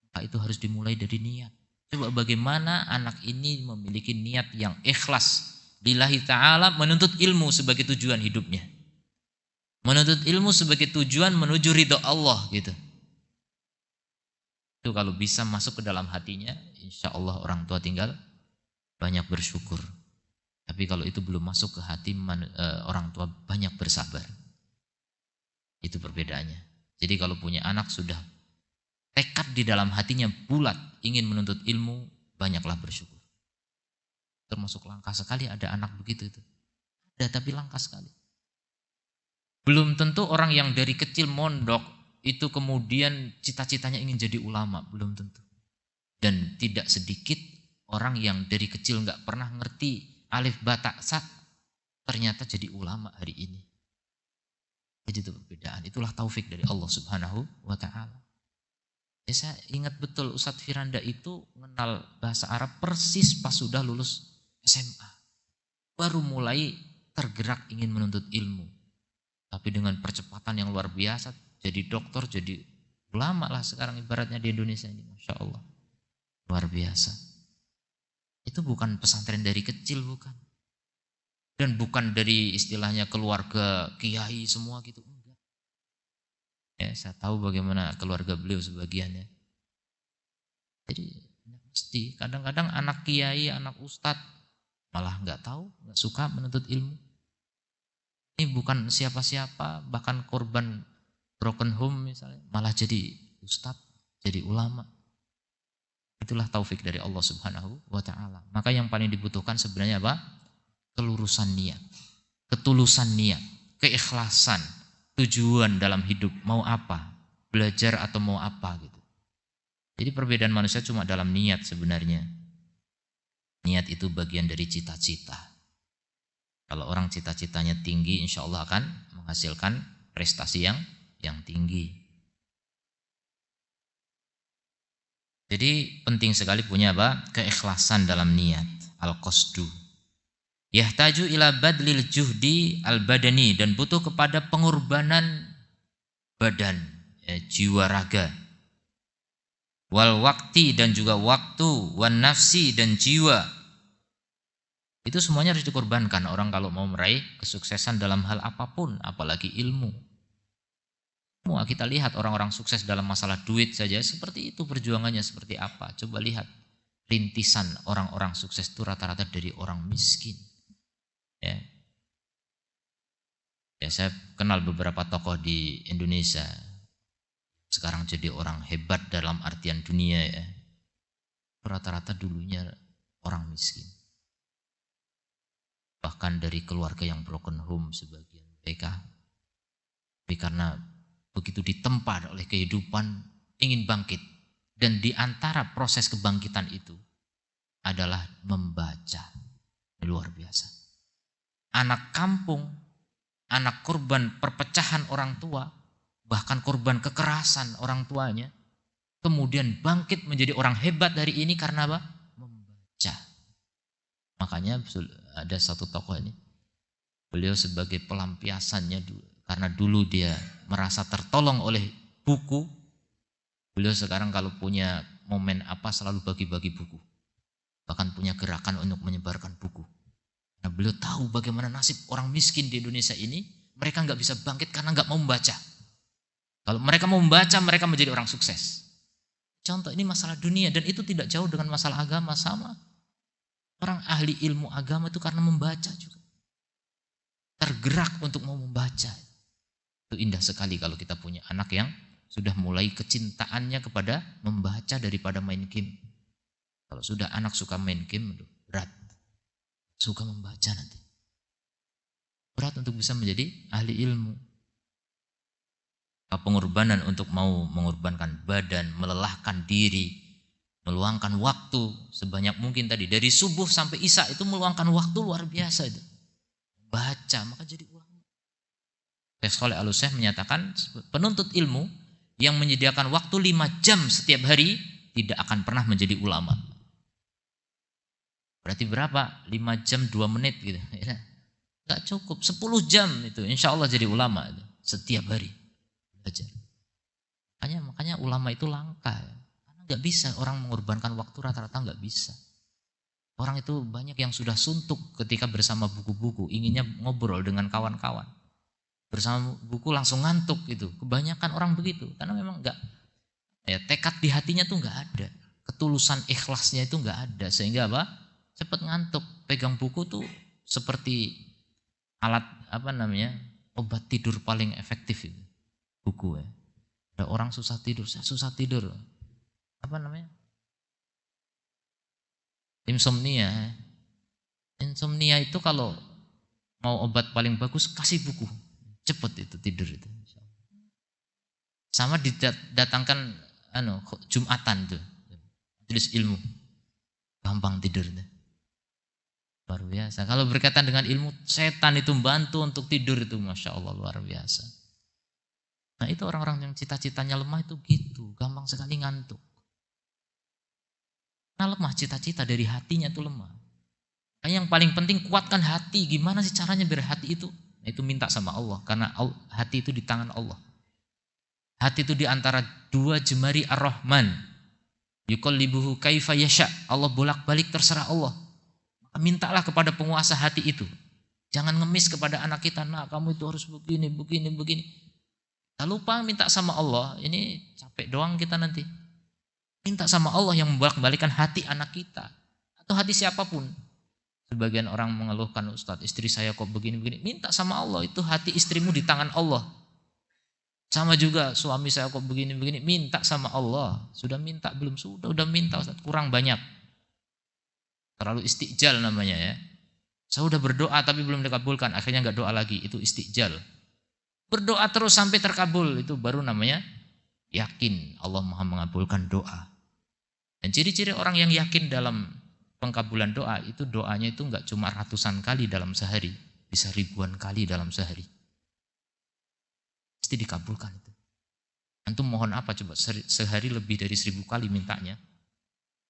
Maka itu harus dimulai dari niat. Coba bagaimana anak ini memiliki niat yang ikhlas lillahi ta'ala, menuntut ilmu sebagai tujuan hidupnya. Menuntut ilmu sebagai tujuan menuju ridho Allah gitu. Itu kalau bisa masuk ke dalam hatinya, insya Allah orang tua tinggal banyak bersyukur. Tapi kalau itu belum masuk ke hati orang tua banyak bersabar. Itu perbedaannya. Jadi kalau punya anak sudah tekad di dalam hatinya bulat ingin menuntut ilmu, banyaklah bersyukur. Termasuk langka sekali ada anak begitu itu. Ada tapi langka sekali. Belum tentu orang yang dari kecil mondok itu kemudian cita-citanya ingin jadi ulama, belum tentu. Dan tidak sedikit orang yang dari kecil nggak pernah ngerti alif ba ta sa ternyata jadi ulama hari ini. Jadi itu perbedaan. Itulah taufik dari Allah Subhanahu wa taala. Ya, saya ingat betul Ustadz Firanda itu mengenal bahasa Arab persis pas sudah lulus SMA. Baru mulai tergerak ingin menuntut ilmu. Tapi dengan percepatan yang luar biasa, jadi dokter, jadi ulama lah sekarang ibaratnya di Indonesia ini. Masya Allah. Luar biasa. Itu bukan pesantren dari kecil, bukan. Dan bukan dari istilahnya keluarga kiai semua gitu. Enggak. Ya, saya tahu bagaimana keluarga beliau sebagiannya. Jadi mesti kadang-kadang anak kiai, anak ustadz malah nggak tahu, nggak suka menuntut ilmu. Ini bukan siapa-siapa, bahkan korban broken home misalnya, malah jadi ustadz, jadi ulama. Itulah taufik dari Allah Subhanahu wa taala. Maka yang paling dibutuhkan sebenarnya apa? Kelurusan niat, ketulusan niat, keikhlasan, tujuan dalam hidup mau apa, belajar atau mau apa gitu. Jadi perbedaan manusia cuma dalam niat sebenarnya. Niat itu bagian dari cita-cita. Kalau orang cita-citanya tinggi, insya Allah akan menghasilkan prestasi yang tinggi. Jadi penting sekali punya apa? Keikhlasan dalam niat, al-qasdu. Yahtaju ila badlil juhdi al-badani, dan butuh kepada pengorbanan badan, ya, jiwa raga. Wal wakti, dan juga waktu, wan nafsi, dan jiwa. Itu semuanya harus dikorbankan orang kalau mau meraih kesuksesan dalam hal apapun, apalagi ilmu. Semua kita lihat orang-orang sukses dalam masalah duit saja seperti itu perjuangannya seperti apa. Coba lihat rintisan orang-orang sukses itu rata-rata dari orang miskin. Ya. Ya, saya kenal beberapa tokoh di Indonesia. Sekarang jadi orang hebat dalam artian dunia ya. Rata-rata dulunya orang miskin. bahkan dari keluarga yang broken home sebagian mereka. Tapi karena begitu ditempa oleh kehidupan ingin bangkit, dan di antara proses kebangkitan itu adalah membaca. Luar biasa. Anak kampung, anak korban perpecahan orang tua, bahkan korban kekerasan orang tuanya, kemudian bangkit menjadi orang hebat dari ini karena apa? Membaca. Makanya ada satu tokoh ini, beliau sebagai pelampiasannya karena dulu dia merasa tertolong oleh buku, beliau sekarang kalau punya momen apa selalu bagi-bagi buku. Bahkan punya gerakan untuk menyebarkan buku. Nah, beliau tahu bagaimana nasib orang miskin di Indonesia ini, mereka nggak bisa bangkit karena nggak mau membaca. Kalau mereka mau membaca, mereka menjadi orang sukses. Contoh ini masalah dunia, dan itu tidak jauh dengan masalah agama, sama. Orang ahli ilmu agama itu karena membaca juga. Tergerak untuk mau membaca. Itu indah sekali kalau kita punya anak yang sudah mulai kecintaannya kepada membaca daripada main game. Kalau sudah anak suka main game, berat. Suka membaca nanti. Berat untuk bisa menjadi ahli ilmu. Pengorbanan untuk mau mengorbankan badan, melelahkan diri, meluangkan waktu sebanyak mungkin tadi. Dari subuh sampai isya itu meluangkan waktu luar biasa itu. Baca, maka jadi ulama. Syekh Shalih Al-Utsaimin menyatakan penuntut ilmu yang menyediakan waktu 5 jam setiap hari tidak akan pernah menjadi ulama. Berarti berapa? 5 jam 2 menit gitu. Gak cukup, 10 jam itu insya Allah jadi ulama itu. Setiap hari belajar. Makanya ulama itu langka. Karena gak bisa orang mengorbankan waktu, rata-rata gak bisa. Orang itu banyak yang sudah suntuk ketika bersama buku-buku, inginnya ngobrol dengan kawan-kawan. Bersama buku langsung ngantuk gitu. Kebanyakan orang begitu, karena memang gak, tekad di hatinya tuh gak ada. Ketulusan ikhlasnya itu gak ada, sehingga apa? Cepat ngantuk. Pegang buku tuh seperti alat obat tidur paling efektif itu. Buku ya. Ada orang susah tidur, saya susah tidur. Insomnia. Insomnia itu kalau mau obat paling bagus kasih buku. Cepat itu tidur itu. Sama didatangkan Jumatan tuh. Tulis ilmu. Gampang tidur itu. Luar biasa. Kalau berkaitan dengan ilmu, setan itu membantu untuk tidur itu, Masya Allah, luar biasa. Nah itu orang-orang yang cita-citanya lemah itu gitu, gampang sekali ngantuk. Karena lemah, cita-cita dari hatinya itu lemah. Nah, yang paling penting kuatkan hati. Gimana sih caranya biar hati itu? Nah, itu minta sama Allah, karena hati itu di tangan Allah. Hati itu di antara 2 jemari Ar-Rahman. Yuqallibuhu kaifa yasha. Allah bolak-balik terserah Allah. Mintalah kepada penguasa hati itu. Jangan ngemis kepada anak kita, nah kamu itu harus begini. Tak lupa minta sama Allah, ini capek doang kita nanti. Minta sama Allah yang membolak-balikan hati anak kita. Atau hati siapapun. Sebagian orang mengeluhkan, Ustadz istri saya kok begini. Minta sama Allah, itu hati istrimu di tangan Allah. Sama juga suami saya kok begini. Minta sama Allah. Sudah minta belum? Sudah minta Ustadz, kurang banyak. Terlalu istiqjal namanya ya. Saya udah berdoa tapi belum dikabulkan, akhirnya nggak doa lagi, itu istiqjal. Berdoa terus sampai terkabul, itu baru namanya yakin Allah Maha mengabulkan doa. Dan ciri-ciri orang yang yakin dalam pengkabulan doa, itu doanya itu nggak cuma ratusan kali dalam sehari, bisa ribuan kali dalam sehari. Pasti dikabulkan itu. Antum mohon apa coba, sehari lebih dari 1000 kali mintanya,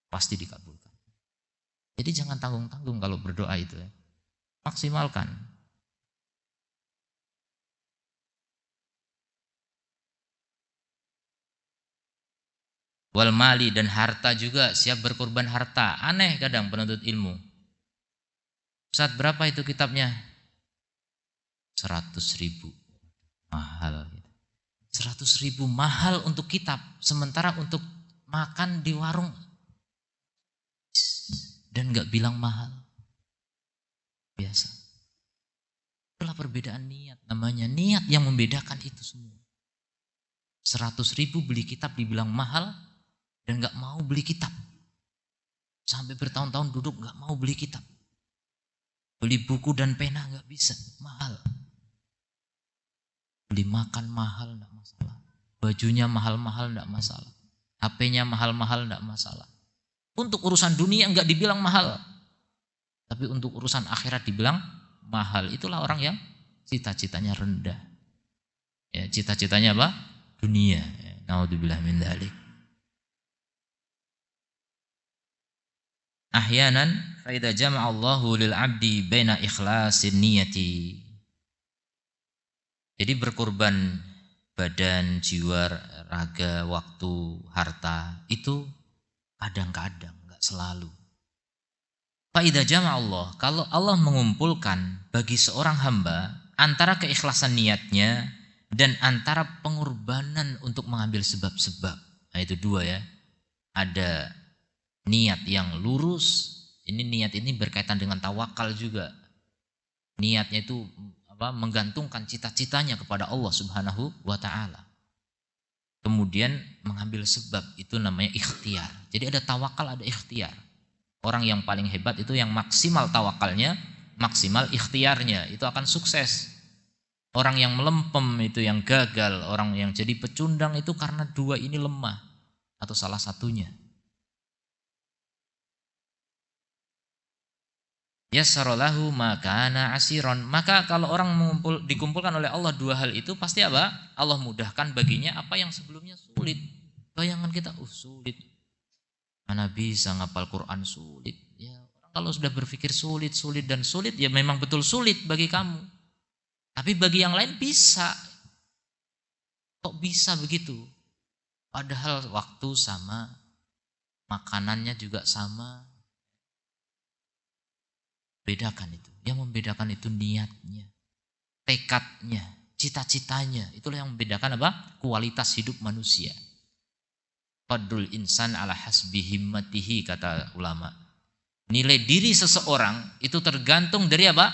pasti dikabulkan. Jadi jangan tanggung-tanggung kalau berdoa itu ya. Maksimalkan. Wal mali, dan harta juga, siap berkorban harta. Aneh kadang penuntut ilmu. Ustaz berapa itu kitabnya? 100.000. Mahal. 100.000 mahal untuk kitab. Sementara untuk makan di warung dan gak bilang mahal. Biasa. Itulah perbedaan niat namanya. Niat yang membedakan itu semua. 100.000 beli kitab dibilang mahal dan gak mau beli kitab. Sampai bertahun-tahun duduk gak mau beli kitab. Beli buku dan pena nggak bisa, mahal. Beli makan mahal nggak masalah. Bajunya mahal-mahal nggak masalah. HP-nya mahal-mahal nggak masalah. Untuk urusan dunia nggak dibilang mahal. Tapi untuk urusan akhirat dibilang mahal. Itulah orang yang cita-citanya rendah. Ya, cita-citanya apa? Dunia. Ya, naudzubillah min dzalik. Ahyanan fa idza jama'a Allahu lil 'abdi baina ikhlasin niyati. Jadi berkorban badan, jiwa, raga, waktu, harta itu kadang-kadang, enggak selalu. Fa idza jama'a Allah, kalau Allah mengumpulkan bagi seorang hamba antara keikhlasan niatnya dan antara pengorbanan untuk mengambil sebab-sebab. Nah, itu dua ya. Ada niat yang lurus, niat ini berkaitan dengan tawakal juga. Niatnya itu menggantungkan cita-citanya kepada Allah Subhanahu wa taala. Kemudian mengambil sebab, itu namanya ikhtiar. Jadi ada tawakal, ada ikhtiar. Orang yang paling hebat itu yang maksimal tawakalnya, maksimal ikhtiarnya, itu akan sukses. Orang yang melempem itu yang gagal, orang yang jadi pecundang itu karena dua ini lemah atau salah satunya. Yassaralahu makana asiron. Maka kalau orang dikumpulkan oleh Allah dua hal itu, pasti apa? Allah mudahkan baginya apa yang sebelumnya sulit. Bayangan kita, sulit. Mana bisa ngapal Quran sulit. Ya, orang kalau sudah berpikir sulit dan sulit, ya memang betul sulit bagi kamu. Tapi bagi yang lain bisa. Kok bisa begitu? Padahal waktu sama, makanannya juga sama. Bedakan itu. Yang membedakan itu niatnya, tekadnya, cita-citanya. Itulah yang membedakan apa? Kualitas hidup manusia. Fadlul insan ala hasbi himmatihi, kata ulama. Nilai diri seseorang itu tergantung dari apa?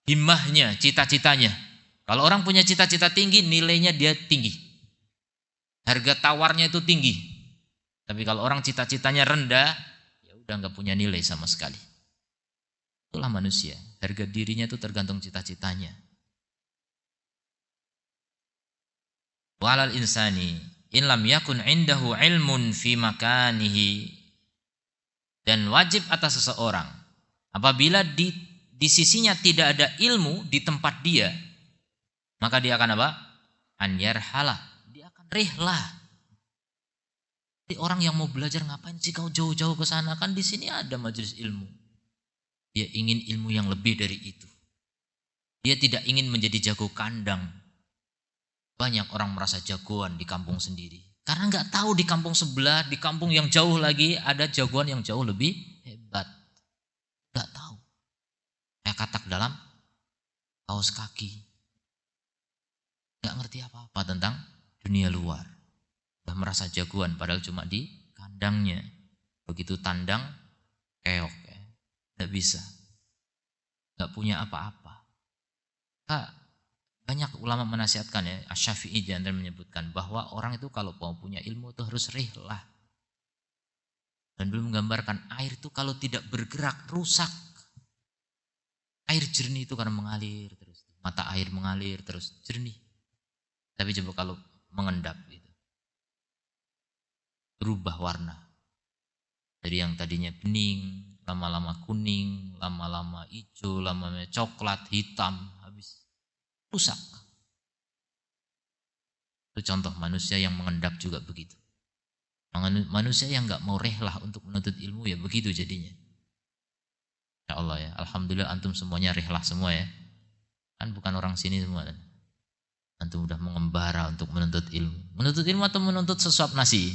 Himmahnya, cita-citanya. Kalau orang punya cita-cita tinggi, nilainya dia tinggi. Harga tawarnya itu tinggi. Tapi kalau orang cita-citanya rendah, ya udah nggak punya nilai sama sekali. Itulah manusia. Harga dirinya itu tergantung cita-citanya. Walal insani in lam yakun indahu ilmun fi makanihi. Dan wajib atas seseorang apabila di sisinya tidak ada ilmu di tempat dia, maka dia akan apa? Anyarhalah, dia akan rihlah. Jadi orang yang mau belajar, ngapain sih kau jauh-jauh ke sana? Kan di sini ada majelis ilmu. Dia ingin ilmu yang lebih dari itu. Dia tidak ingin menjadi jago kandang. Banyak orang merasa jagoan di kampung sendiri, karena nggak tahu di kampung sebelah, di kampung yang jauh lagi ada jagoan yang jauh lebih hebat. Nggak tahu. Kayak katak dalam kaos kaki. Nggak ngerti apa-apa tentang dunia luar. Sudah merasa jagoan padahal cuma di kandangnya. Begitu tandang, keok. Nggak bisa. Nggak punya apa-apa. Banyak ulama menasihatkan ya, Asy-Syafi'i dan menyebutkan bahwa orang itu kalau mau punya ilmu itu harus rihlah. Dan belum menggambarkan air itu kalau tidak bergerak rusak. Air jernih itu karena mengalir terus. Mata air mengalir terus jernih. Tapi coba kalau mengendap gitu, berubah warna. Dari yang tadinya bening, lama-lama kuning, lama-lama hijau, lama-lama coklat, hitam, habis rusak. Itu contoh manusia yang mengendap juga begitu. Manusia yang nggak mau rehlah untuk menuntut ilmu ya begitu jadinya. Ya Allah ya, alhamdulillah antum semuanya rihlah semua ya. Kan bukan orang sini semua kan. Antum udah mengembara untuk menuntut ilmu. Menuntut ilmu atau menuntut sesuap nasi?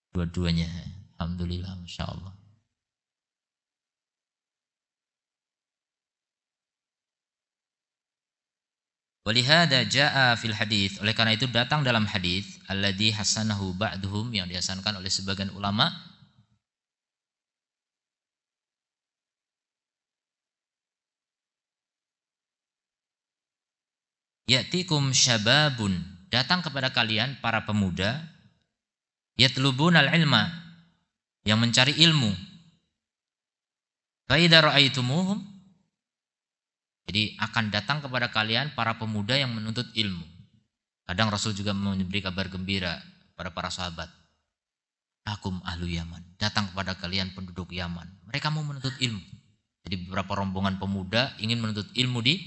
Dua-duanya. Alhamdulillah, Masya Allah. Walihada jaa fil hadits. Oleh karena itu datang dalam hadis alladzi hasanahu ba'duhum, yang dihasankan oleh sebagian ulama. Ya'tikum syababun, datang kepada kalian para pemuda, yatlubunal ilma, yang mencari ilmu. Fa idza ra'aitumuhum, Jadi akan datang kepada kalian para pemuda yang menuntut ilmu. Kadang Rasul juga memberi kabar gembira pada para sahabat. Akum ahlu Yaman, datang kepada kalian penduduk Yaman. Mereka mau menuntut ilmu. Jadi beberapa rombongan pemuda ingin menuntut ilmu di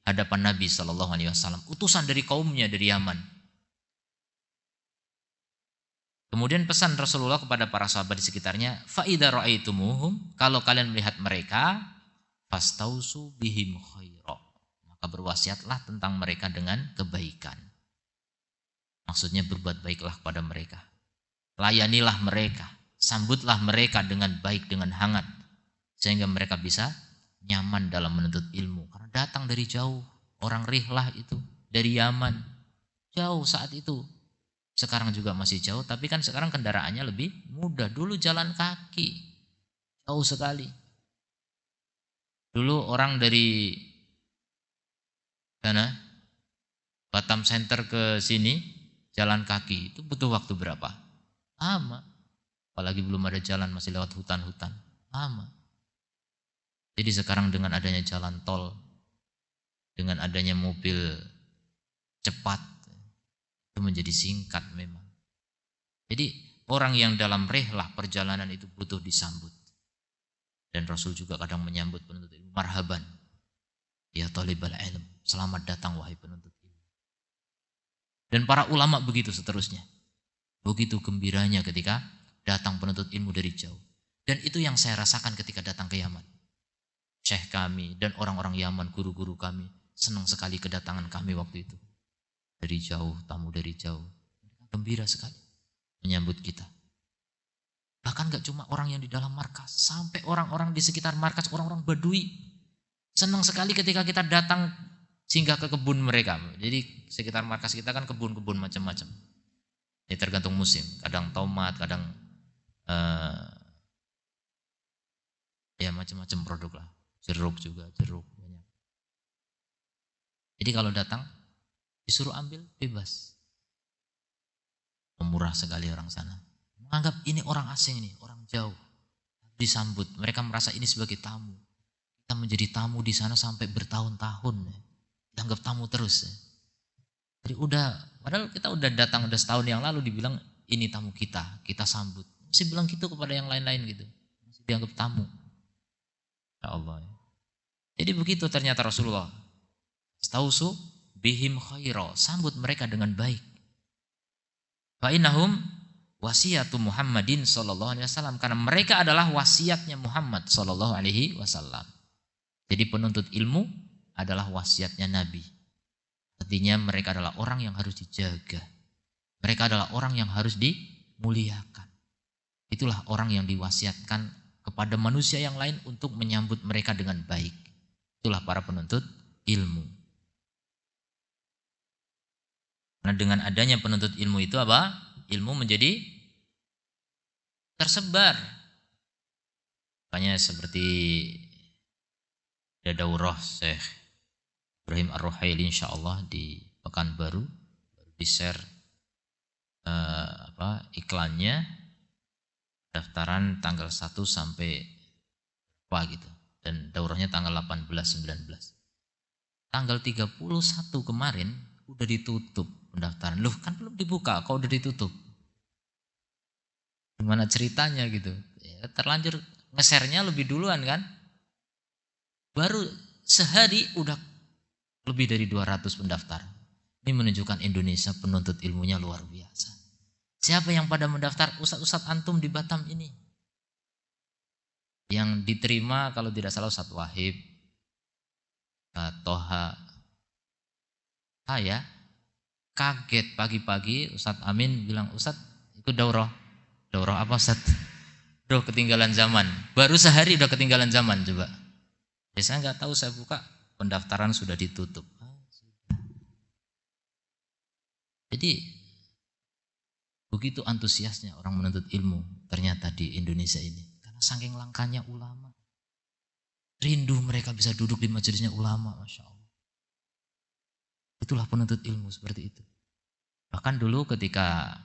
hadapan Nabi SAW. Utusan dari kaumnya dari Yaman. Kemudian pesan Rasulullah kepada para sahabat di sekitarnya, fa idza ra'aitumuhum, kalau kalian melihat mereka, fastausu bihim khaira, maka berwasiatlah tentang mereka dengan kebaikan. Maksudnya berbuat baiklah kepada mereka. Layanilah mereka, sambutlah mereka dengan baik, dengan hangat, sehingga mereka bisa nyaman dalam menuntut ilmu. Karena datang dari jauh, orang Rihlah itu dari Yaman, jauh saat itu. Sekarang juga masih jauh, tapi kan sekarang kendaraannya lebih mudah. Dulu jalan kaki, jauh sekali. Dulu orang dari sana, Batam Center ke sini, jalan kaki, itu butuh waktu berapa? Lama. Apalagi belum ada jalan, masih lewat hutan-hutan. Lama. Jadi sekarang dengan adanya jalan tol, dengan adanya mobil cepat, itu menjadi singkat memang. Jadi orang yang dalam rihlah perjalanan itu butuh disambut. Dan Rasul juga kadang menyambut penuntut ilmu, marhaban ya talibal ilm, selamat datang wahai penuntut ilmu. Dan para ulama begitu seterusnya. Begitu gembiranya ketika datang penuntut ilmu dari jauh. Dan itu yang saya rasakan ketika datang ke Yaman. Syekh kami dan orang-orang Yaman, guru-guru kami, senang sekali kedatangan kami waktu itu. Dari jauh, tamu dari jauh. Gembira sekali menyambut kita. Bahkan gak cuma orang yang di dalam markas, sampai orang-orang di sekitar markas, orang-orang Badui. Senang sekali ketika kita datang singgah ke kebun mereka. Jadi sekitar markas kita kan kebun-kebun macam-macam. Ini tergantung musim. Kadang tomat, kadang ya macam-macam produk lah. Jeruk juga, jeruk banyak. Jadi kalau datang, disuruh ambil bebas. Murah sekali orang sana. Menganggap ini orang asing nih, orang jauh. Disambut, mereka merasa ini sebagai tamu. Kita menjadi tamu di sana sampai bertahun-tahun. Dianggap tamu terus. Jadi padahal kita udah datang udah setahun yang lalu dibilang ini tamu kita sambut. Masih bilang gitu kepada yang lain-lain gitu. Masih dianggap tamu. Ya Allah. Jadi begitu ternyata Rasulullah. Stausu bihim khaira, sambut mereka dengan baik. Fa innahum wasiyatu Muhammadin sallallahu alaihi wasallam, karena mereka adalah wasiatnya Muhammad sallallahu alaihi wasallam. Jadi penuntut ilmu adalah wasiatnya Nabi. Artinya mereka adalah orang yang harus dijaga. Mereka adalah orang yang harus dimuliakan. Itulah orang yang diwasiatkan kepada manusia yang lain untuk menyambut mereka dengan baik. Itulah para penuntut ilmu. Nah, dengan adanya penuntut ilmu itu apa? Ilmu menjadi tersebar. Makanya seperti ada daurah Syekh Ibrahim Ar-Ruhaili insyaallah di Pekanbaru, baru di-share iklannya, daftaran tanggal 1 sampai apa gitu. Dan daurahnya tanggal 18 19. Tanggal 31 kemarin udah ditutup pendaftaran. Loh, kan belum dibuka, kok udah ditutup? Gimana ceritanya gitu? Ya, terlanjur nge-share-nya lebih duluan kan? Baru sehari udah lebih dari 200 pendaftar. Ini menunjukkan Indonesia penuntut ilmunya luar biasa. Siapa yang pada mendaftar? Ustadz-ustadz antum di Batam ini. Yang diterima kalau tidak salah Ustadz Wahib, Toha. Saya kaget pagi-pagi Ustadz Amin bilang, Ustadz ikut daurah. Daurah apa Ustadz? Duh, ketinggalan zaman. Baru sehari udah ketinggalan zaman coba. Ya, saya nggak tahu, saya buka pendaftaran sudah ditutup. Jadi begitu antusiasnya orang menuntut ilmu ternyata di Indonesia ini. Karena saking langkanya ulama. Rindu mereka bisa duduk di majelisnya ulama, Masya Allah. Itulah penuntut ilmu seperti itu. Bahkan dulu ketika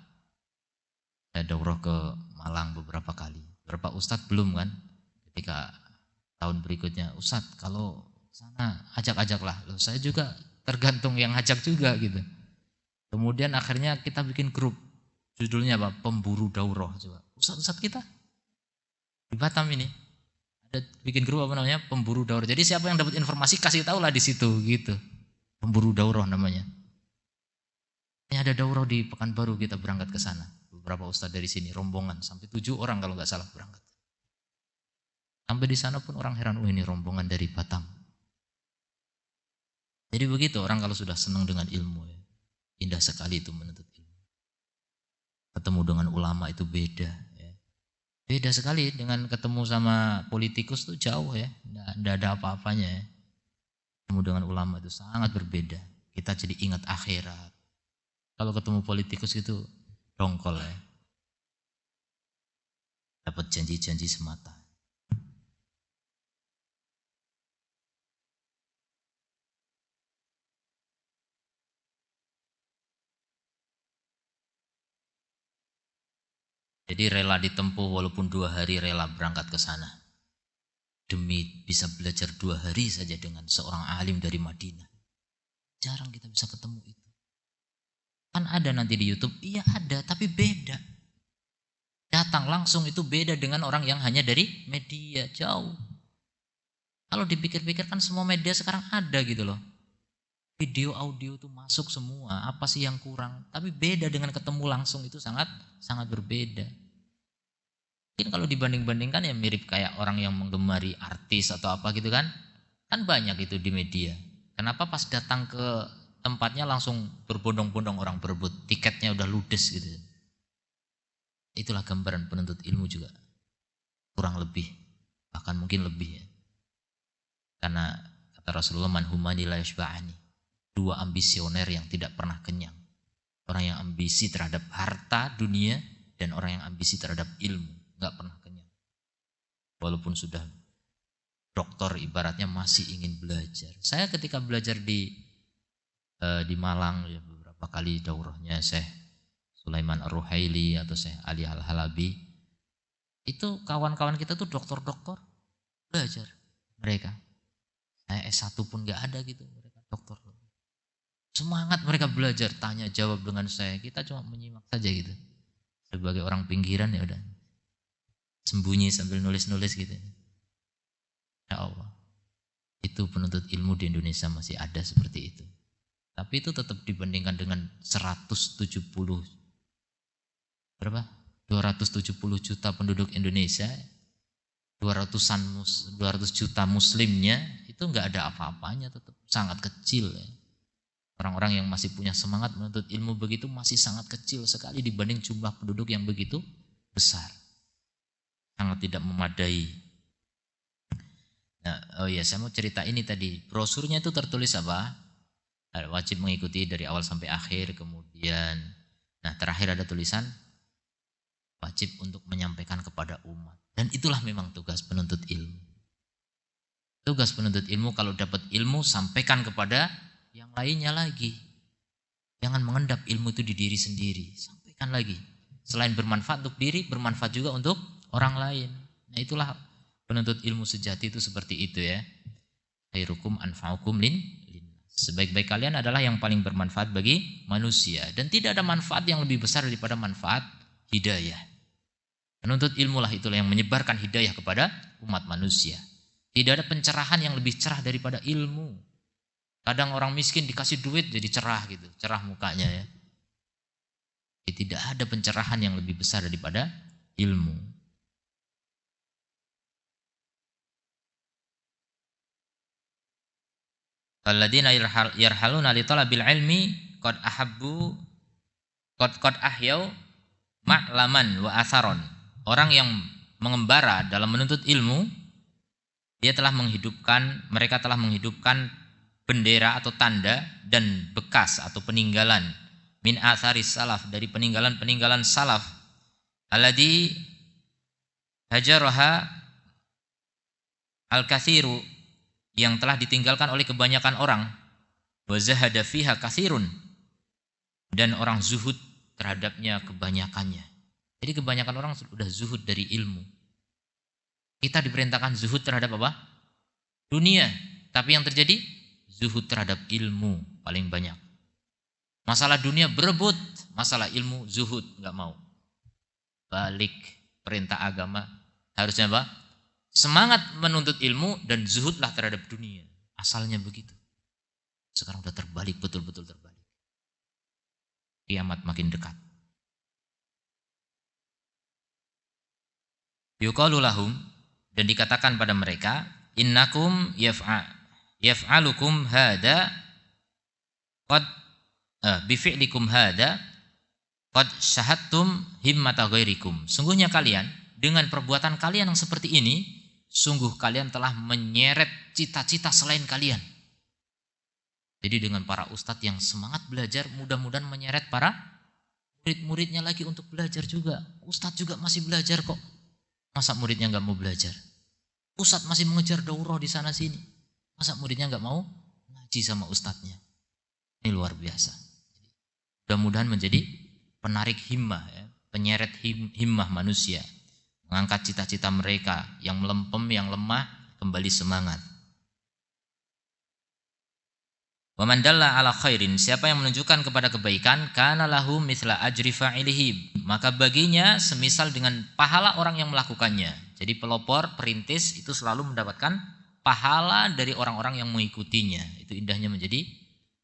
saya daurah ke Malang beberapa kali. Beberapa ustadz belum kan. Ketika tahun berikutnya, Ustadz kalau sana ajak-ajaklah. Loh, saya juga tergantung yang ajak juga gitu. Kemudian akhirnya kita bikin grup, judulnya apa? Pemburu daurah. Coba ustadz kita di Batam ini ada bikin grup apa namanya? Pemburu daurah. Jadi siapa yang dapat informasi kasih tahu lah di situ gitu. Pemburu daurah namanya. Ini ada daurah di Pekanbaru, kita berangkat ke sana. Beberapa ustadz dari sini rombongan sampai 7 orang kalau nggak salah berangkat. Sampai di sana pun orang heran, oh ini rombongan dari Batam. Jadi begitu orang kalau sudah senang dengan ilmu ya. Indah sekali itu menuntut ilmu. Ketemu dengan ulama itu beda ya. Beda sekali dengan ketemu sama politikus itu jauh ya. Tidak ada apa-apanya ya. Ketemu dengan ulama itu sangat berbeda. Kita jadi ingat akhirat. Kalau ketemu politikus itu dongkol ya. Dapat janji-janji semata. Jadi rela ditempuh walaupun 2 hari rela berangkat ke sana. Demi bisa belajar 2 hari saja dengan seorang alim dari Madinah. Jarang kita bisa ketemu itu. Kan ada nanti di YouTube, iya ada tapi beda. Datang langsung itu beda dengan orang yang hanya dari media, jauh. Kalau dipikir-pikir kan semua media sekarang ada gitu loh. Video, audio itu masuk semua, apa sih yang kurang? Tapi beda dengan ketemu langsung itu sangat berbeda. Mungkin kalau dibanding-bandingkan ya mirip kayak orang yang menggemari artis atau apa gitu kan. Kan banyak itu di media. Kenapa pas datang ke tempatnya langsung berbondong-bondong orang berebut, tiketnya udah ludes gitu. Itulah gambaran penuntut ilmu juga. Kurang lebih, bahkan mungkin lebih ya. Karena kata Rasulullah, man humani la yashba'ani. 2 ambisioner yang tidak pernah kenyang. Orang yang ambisi terhadap harta dunia dan orang yang ambisi terhadap ilmu, enggak pernah kenyang. Walaupun sudah doktor ibaratnya masih ingin belajar. Saya ketika belajar di Malang ya, beberapa kali daurahnya Syekh Sulaiman Ar-Ruhaili atau Syekh Ali Al-Halabi, itu kawan-kawan kita tuh dokter-dokter belajar mereka. Saya S1 pun enggak ada gitu, mereka dokter. Semangat mereka belajar, tanya jawab dengan saya. Kita cuma menyimak saja gitu. Sebagai orang pinggiran ya udah sembunyi sambil nulis-nulis gitu. Ya Allah. Itu penuntut ilmu di Indonesia masih ada seperti itu. Tapi itu tetap dibandingkan dengan 170 berapa? 270 juta penduduk Indonesia, 200 juta muslimnya, itu enggak ada apa-apanya, tetap sangat kecil ya. Orang-orang yang masih punya semangat menuntut ilmu begitu masih sangat kecil sekali dibanding jumlah penduduk yang begitu besar. Sangat tidak memadai. Nah, oh ya, saya mau cerita ini tadi. Brosurnya itu tertulis apa? Wajib mengikuti dari awal sampai akhir. Kemudian, nah terakhir ada tulisan wajib untuk menyampaikan kepada umat. Dan itulah memang tugas penuntut ilmu. Tugas penuntut ilmu kalau dapat ilmu sampaikan kepada yang lainnya lagi. Jangan mengendap ilmu itu di diri sendiri. Sampaikan lagi. Selain bermanfaat untuk diri, bermanfaat juga untuk orang lain. Nah itulah penuntut ilmu sejati itu seperti itu ya. Khairukum anfa'ukum linnas. Sebaik-baik kalian adalah yang paling bermanfaat bagi manusia. Dan tidak ada manfaat yang lebih besar daripada manfaat hidayah. Penuntut ilmu lah itulah yang menyebarkan hidayah kepada umat manusia. Tidak ada pencerahan yang lebih cerah daripada ilmu. Kadang orang miskin dikasih duit jadi cerah gitu, cerah mukanya ya. Jadi tidak ada pencerahan yang lebih besar daripada ilmu. Alladzina yarhaluna li talabil ilmi qad ahabbu qad ahyau ma'laman wa atharon. Orang yang mengembara dalam menuntut ilmu, mereka telah menghidupkan bendera atau tanda dan bekas atau peninggalan min atharis salaf, dari peninggalan salaf, alladzi hajaraha al-katsiru, yang telah ditinggalkan oleh kebanyakan orang, wa zahada fiha katsirun, dan orang zuhud terhadapnya kebanyakannya. Jadi kebanyakan orang sudah zuhud dari ilmu. Kita diperintahkan zuhud terhadap apa? Dunia. Tapi yang terjadi zuhud terhadap ilmu paling banyak. Masalah dunia berebut, masalah ilmu zuhud nggak mau. Balik perintah agama harusnya apa? Semangat menuntut ilmu dan zuhudlah terhadap dunia. Asalnya begitu. Sekarang udah terbalik, betul-betul terbalik. Kiamat makin dekat. Yuqalu lahum, dan dikatakan pada mereka, innakum yaf'alukum hada qad bifi'likum hada qad syahadtum himmata ghairikum. Sungguhnya kalian dengan perbuatan kalian yang seperti ini, sungguh kalian telah menyeret cita-cita selain kalian. Jadi dengan para ustadz yang semangat belajar, mudah-mudahan menyeret para murid-muridnya lagi untuk belajar juga. Ustadz juga masih belajar kok. Masa muridnya nggak mau belajar? Ustadz masih mengejar daurah di sana sini. Masa muridnya nggak mau ngaji sama ustadznya? Ini luar biasa. Mudah-mudahan menjadi penarik himmah, ya, penyeret himmah manusia, mengangkat cita-cita mereka yang melempem, yang lemah kembali semangat. Wa man dalla ala khairin, siapa yang menunjukkan kepada kebaikan, kana lahu mithla ajri fa'ilihi, maka baginya semisal dengan pahala orang yang melakukannya. Jadi pelopor, perintis itu selalu mendapatkan pahala dari orang-orang yang mengikutinya. Itu indahnya menjadi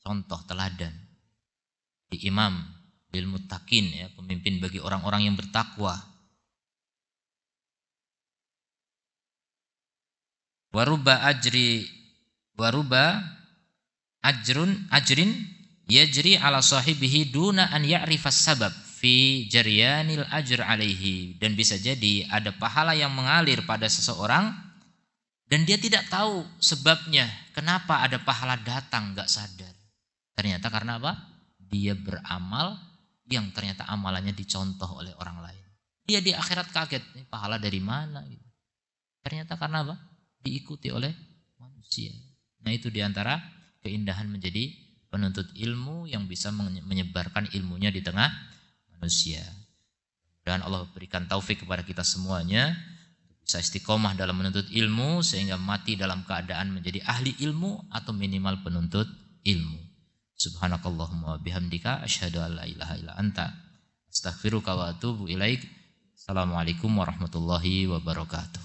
contoh teladan. Di imam bil muttaqin, ya, pemimpin bagi orang-orang yang bertakwa. Waruba ajrin yajri ala sahibihi duna an ya'rifas sabab fi jaryanil ajr alaihi, dan bisa jadi ada pahala yang mengalir pada seseorang dan dia tidak tahu sebabnya kenapa ada pahala datang, enggak sadar. Ternyata karena apa? Dia beramal yang ternyata amalannya dicontoh oleh orang lain. Dia di akhirat kaget, ini pahala dari mana gitu. Ternyata karena apa? Diikuti oleh manusia. Nah, itu diantara keindahan menjadi penuntut ilmu yang bisa menyebarkan ilmunya di tengah manusia. Dan Allah berikan taufik kepada kita semuanya bisa istiqomah dalam menuntut ilmu sehingga mati dalam keadaan menjadi ahli ilmu atau minimal penuntut ilmu. Subhanakallahumma bihamdika asyhadu an la ilaha illa anta astaghfiruka wa atubu ilaik. Assalamualaikum warahmatullahi wabarakatuh.